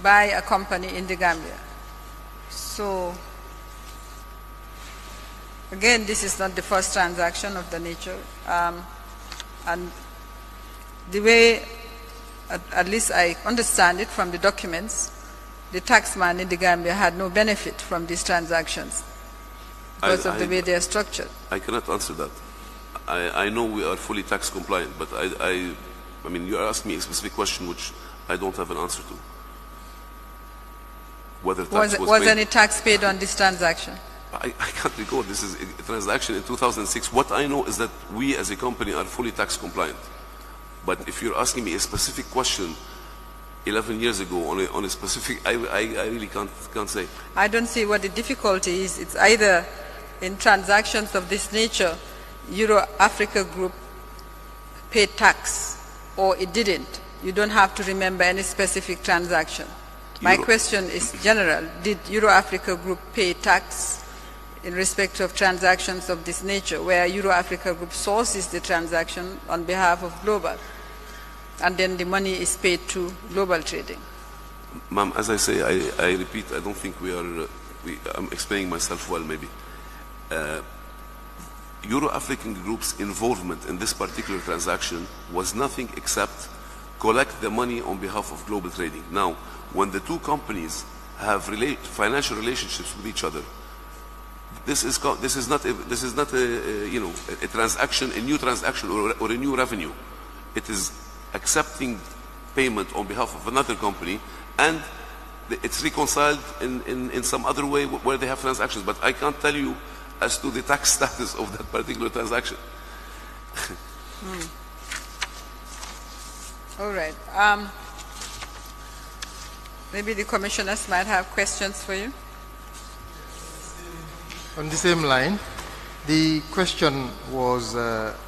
by a company in the Gambia. So, again, this is not the first transaction of the nature. And the way, at least I understand it from the documents, the taxman in the Gambia had no benefit from these transactions because of the way they are structured. I cannot answer that. I know we are fully tax compliant, but I mean, you are asking me a specific question which I don't have an answer to. Whether tax was any tax paid on this transaction? I can't recall. This is a transaction in 2006. What I know is that we as a company are fully tax compliant. But if you're asking me a specific question 11 years ago on a specific, I really can't say. I don't see what the difficulty is. It's either in transactions of this nature, Euro-Africa Group paid tax, or it didn't. You don't have to remember any specific transaction. My question is general. Did Euro-Africa Group pay tax in respect of transactions of this nature, where Euro-Africa Group sources the transaction on behalf of Global, and then the money is paid to Global Trading? Ma'am, as I say, I repeat, I don't think I'm explaining myself well, maybe. Euro-African Group's involvement in this particular transaction was nothing except collect the money on behalf of Global Trading. Now, when the two companies have financial relationships with each other, this is not a transaction, a new transaction or a new revenue. It is accepting payment on behalf of another company, and it's reconciled in some other way where they have transactions. But I can't tell you as to the tax status of that particular transaction. All right. Maybe the commissioners might have questions for you. On the same line, the question was,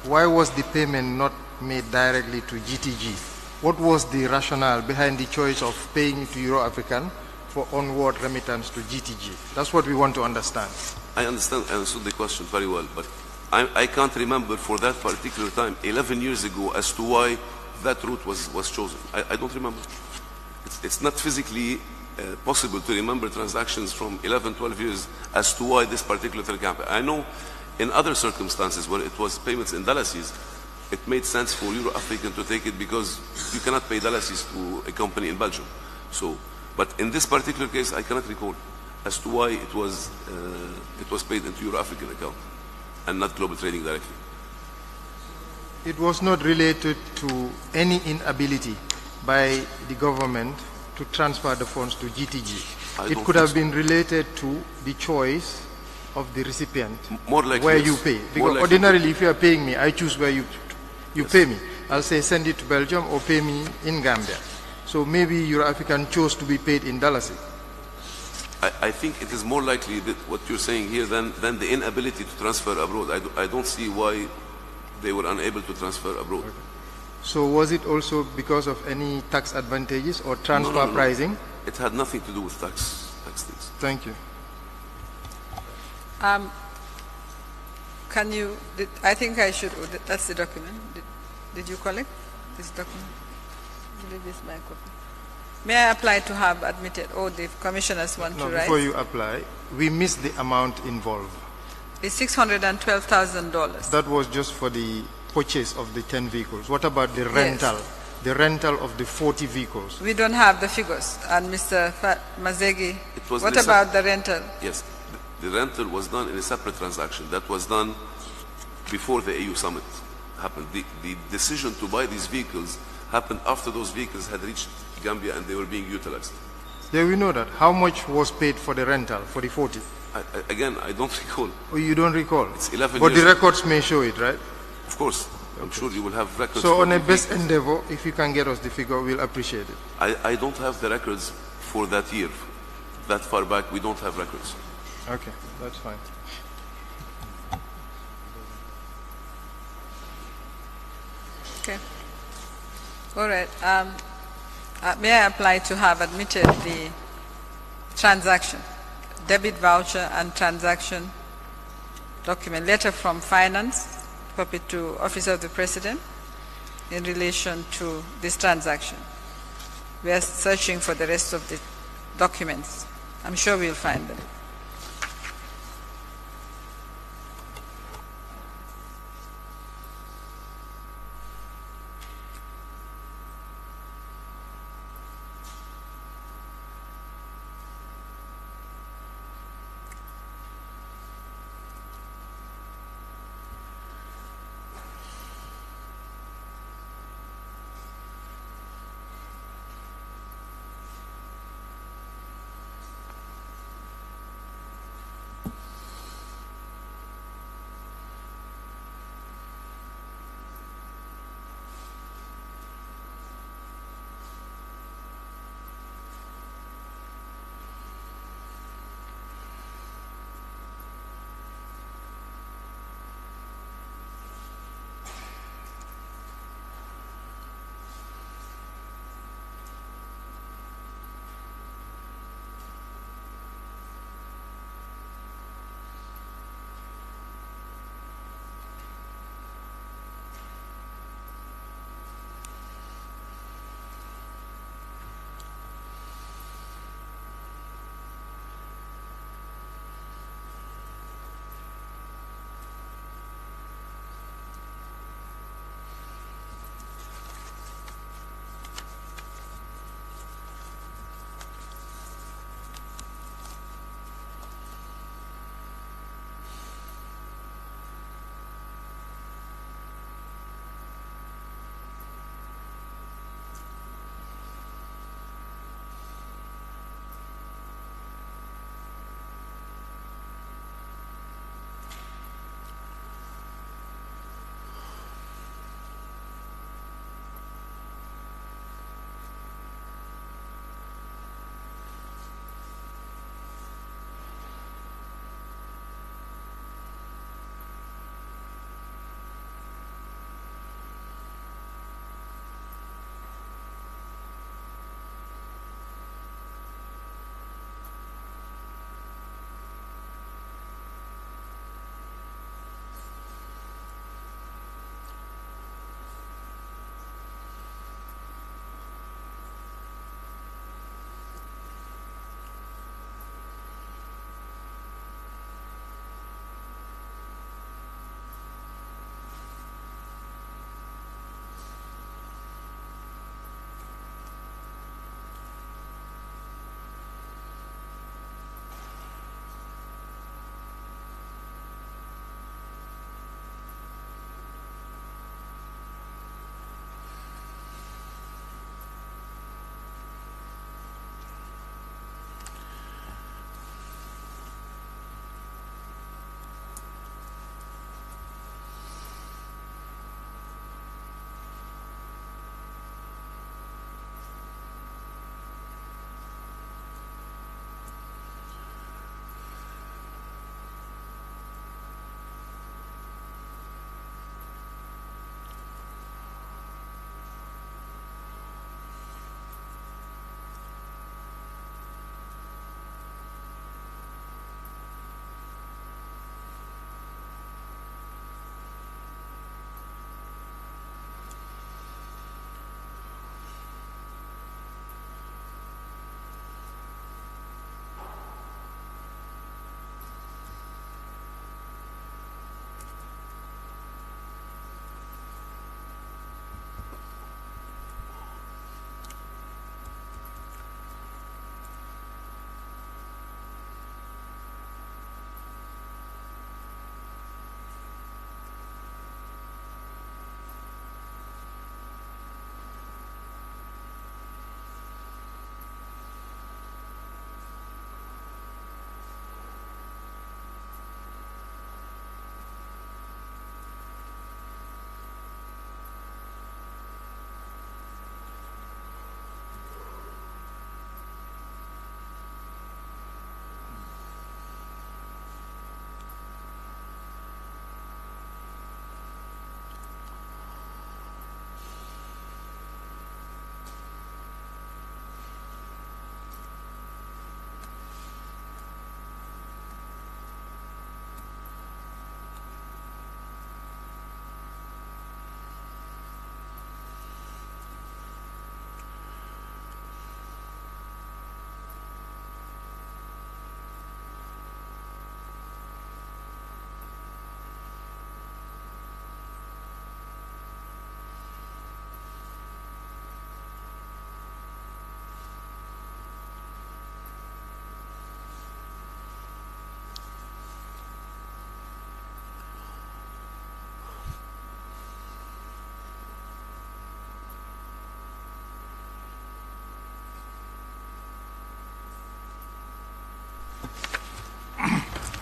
why was the payment not made directly to GTG? What was the rationale behind the choice of paying to Euro-African for onward remittance to GTG? That's what we want to understand. I understood the question very well, but I can't remember for that particular time, 11 years ago, as to why that route was chosen. I don't remember. It's not physically possible to remember transactions from 11, 12 years as to why this particular campaign. I know in other circumstances where it was payments in Dalasis, it made sense for Euro-African to take it because you cannot pay Dalasis to a company in Belgium. So, but in this particular case, I cannot recall as to why it was paid into Euro-African account and not Global Trading directly. It was not related to any inability by the government to transfer the funds to GTG. It could have been related to the choice of the recipient, more likely, where yes. You pay. Because ordinarily, if you are paying me, I choose where you yes. pay me. I'll say send it to Belgium or pay me in Gambia. So maybe Euro-African chose to be paid in Dallas. I think it is more likely that what you're saying here than the inability to transfer abroad. I don't see why they were unable to transfer abroad. Okay. So was it also because of any tax advantages or transfer pricing? It had nothing to do with tax things. Thank you. Can you, I think I should, that's the document. Did you collect this document? I believe this is my copy. May I apply to have admitted, or the commissioners want to write? Before you apply, we missed the amount involved. It's $612,000. That was just for the purchase of the 10 vehicles. What about the rental? Yes. The rental of the 40 vehicles? We don't have the figures. And Mr. Mazegi, what the about the rental? Yes, the rental was done in a separate transaction. That was done before the AU summit happened. The decision to buy these vehicles happened after those vehicles had reached Gambia and they were being utilized. Yeah, we know that. How much was paid for the rental, for the 40? Again, I don't recall. Oh, you don't recall? It's 11 but years. The records may show it, right? Of course. I'm sure you will have records. So on a best endeavor, if you can get us the figure, we'll appreciate it. I don't have the records for that year. That far back, we don't have records. Okay, that's fine. Okay. All right. May I apply to have admitted the transaction, debit voucher and transaction document, letter from finance, copy to Office of the President in relation to this transaction. We are searching for the rest of the documents. I'm sure we'll find them.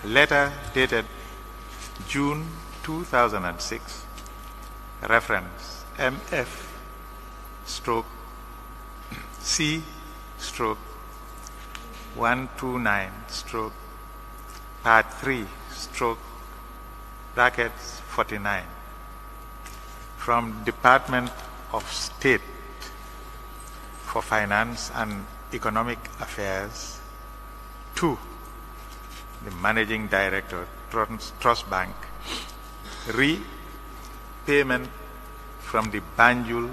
letter dated June 2006, reference MF/C/129/Part3/49 from Department of State for Finance and Economic Affairs to the Managing Director, Trust Bank, repayment from the Banjul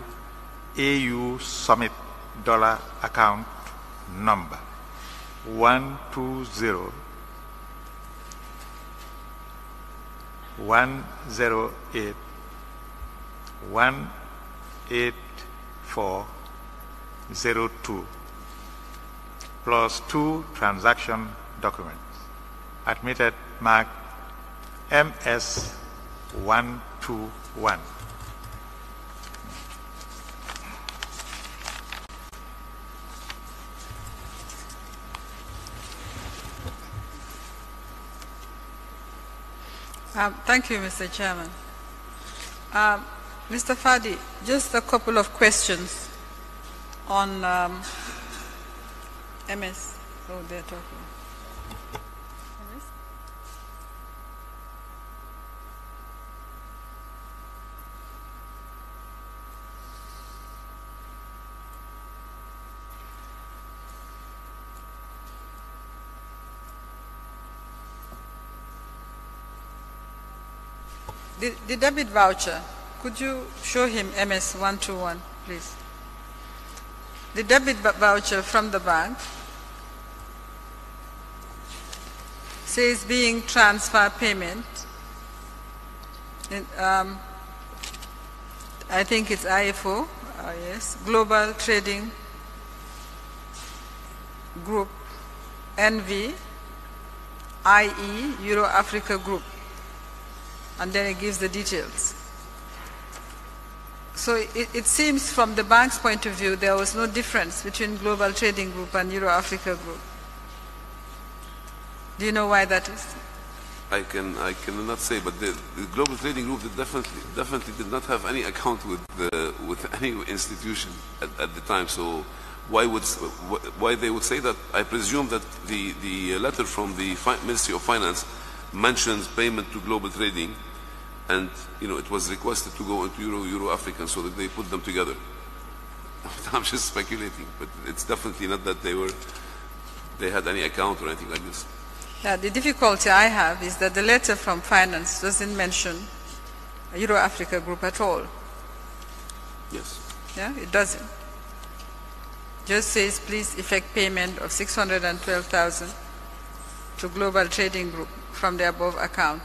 AU Summit dollar account number 120 108 18402 plus 2 transaction documents admitted marked MS-121. Thank you, Mr. Chairman. Mr. Fadi, just a couple of questions on MS. Oh, they're talking. MS? The debit voucher, could you show him MS-121, please? The debit voucher from the bank says being transfer payment. I think it's IFO, yes, Global Trading Group, NV, IE, Euro Africa Group. And then it gives the details. So it seems from the bank's point of view there was no difference between Global Trading Group and Euro Africa Group. Do you know why that is? I cannot say, but the Global Trading Group definitely did not have any account with any institution at the time. So why they would say that? I presume that the letter from the Ministry of Finance mentions payment to Global Trading, and it was requested to go into Euro African, so that they put them together. I'm just speculating, but it's definitely not that they had any account or anything like this. Yeah, the difficulty I have is that the letter from Finance doesn't mention Euro Africa Group at all. Yes. Yeah, it doesn't. Just says please effect payment of 612,000 to Global Trading Group from the above account.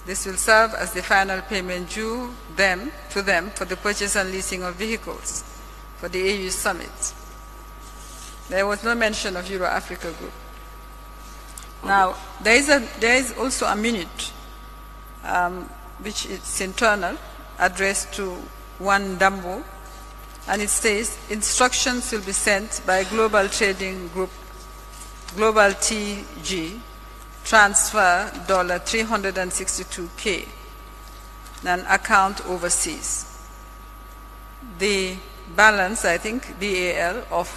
This will serve as the final payment due to them for the purchase and leasing of vehicles for the AU Summit. There was no mention of Euro Africa Group. Now, there is also a minute, which is internal, addressed to one Dambo, and it says, instructions will be sent by Global Trading Group, Global TG, transfer $362K, an account overseas. The balance, I think, BAL of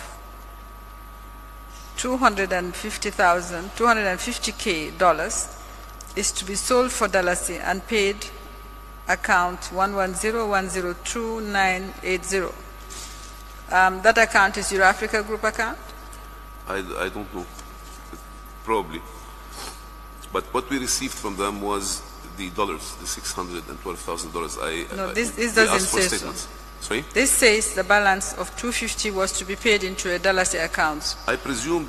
$250K is to be sold for Dalasi and paid account 110102980. That account is Euro Africa Group account? I don't know. Probably. But what we received from them was the dollars, the $612,000. No, this doesn't say so. Sorry? This says the balance of $250 was to be paid into a Dalasi account. I presume,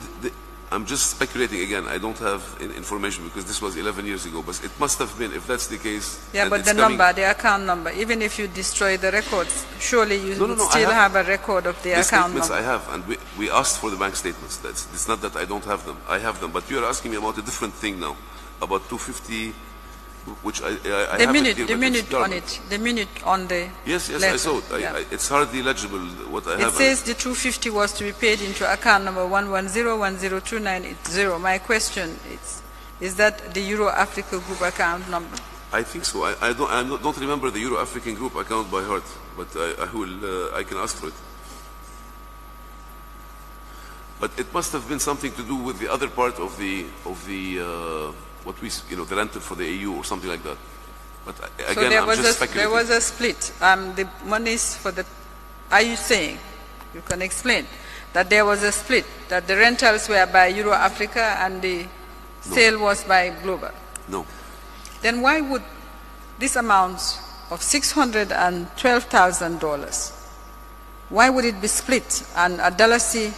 I'm just speculating again, I don't have information because this was 11 years ago, but it must have been, if that's the case. Yeah, but the number, the account number, even if you destroy the records, surely you still have a record of the account number. I have, and we asked for the bank statements. It's not that I don't have them. I have them, but you're asking me about a different thing now, about 250, which I the have minute, it here, the minute on it, the minute on the Yes, letter. I saw it. Yeah. It's hardly legible what I have. It says the 250 was to be paid into account number 110102980. My question is, Is that the Euro-Africa Group account number? I think so. I don't remember the Euro-African Group account by heart, but I can ask for it. But it must have been something to do with the other part of the what we, the rental for the AU or something like that. But again, I'm just speculating. There was a split. The monies for the. Are you saying? You can explain that there was a split, that the rentals were by Euro-Africa and the sale was by Global? No. Then why would this amount of $612,000, why would it be split and a Dalasi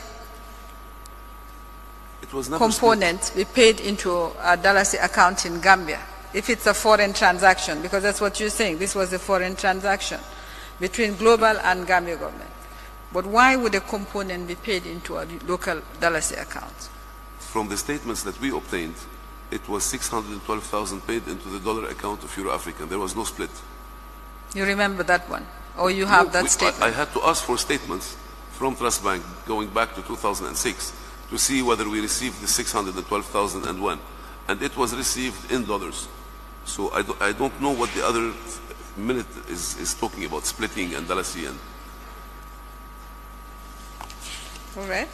component be paid into a Dalasi account in Gambia if it's a foreign transaction? Because that's what you're saying. This was a foreign transaction between Global and Gambia government. But why would a component be paid into a local Dalasi account? From the statements that we obtained, it was $612,000 paid into the dollar account of Euro-African. There was no split. You remember that one? Or you have that statement? I had to ask for statements from Trust Bank going back to 2006 to see whether we received the $612,000 and when. And it was received in dollars. So I don't know what the other minute is talking about, splitting and Dalasi. And all right.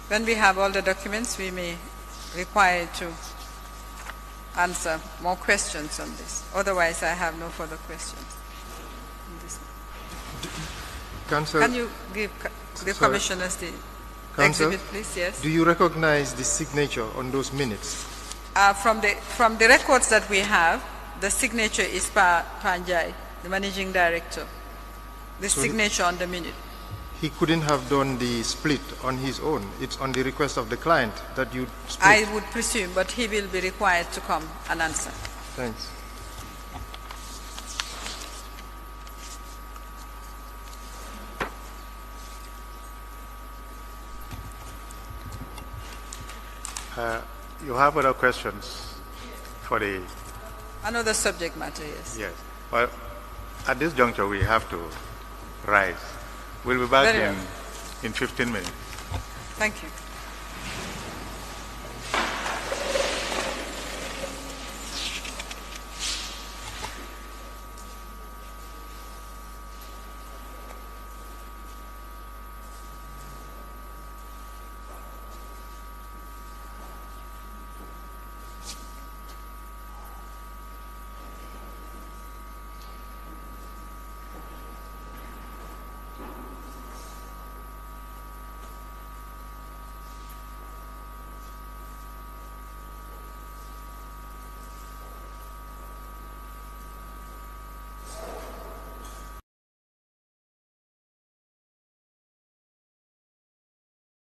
When we have all the documents, we may require to answer more questions on this. Otherwise, I have no further questions. Council, can you give the commissioners the exhibit, please? Yes. Do you recognize the signature on those minutes? From the records that we have, the signature is Panjai, the managing director. The signature on the minute. He couldn't have done the split on his own. It's on the request of the client that you split. I would presume, but he will be required to come and answer. Thanks. You have other questions for the... Another subject matter, yes. Yes. Well, at this juncture, we have to rise. We'll be back in 15 minutes. Thank you.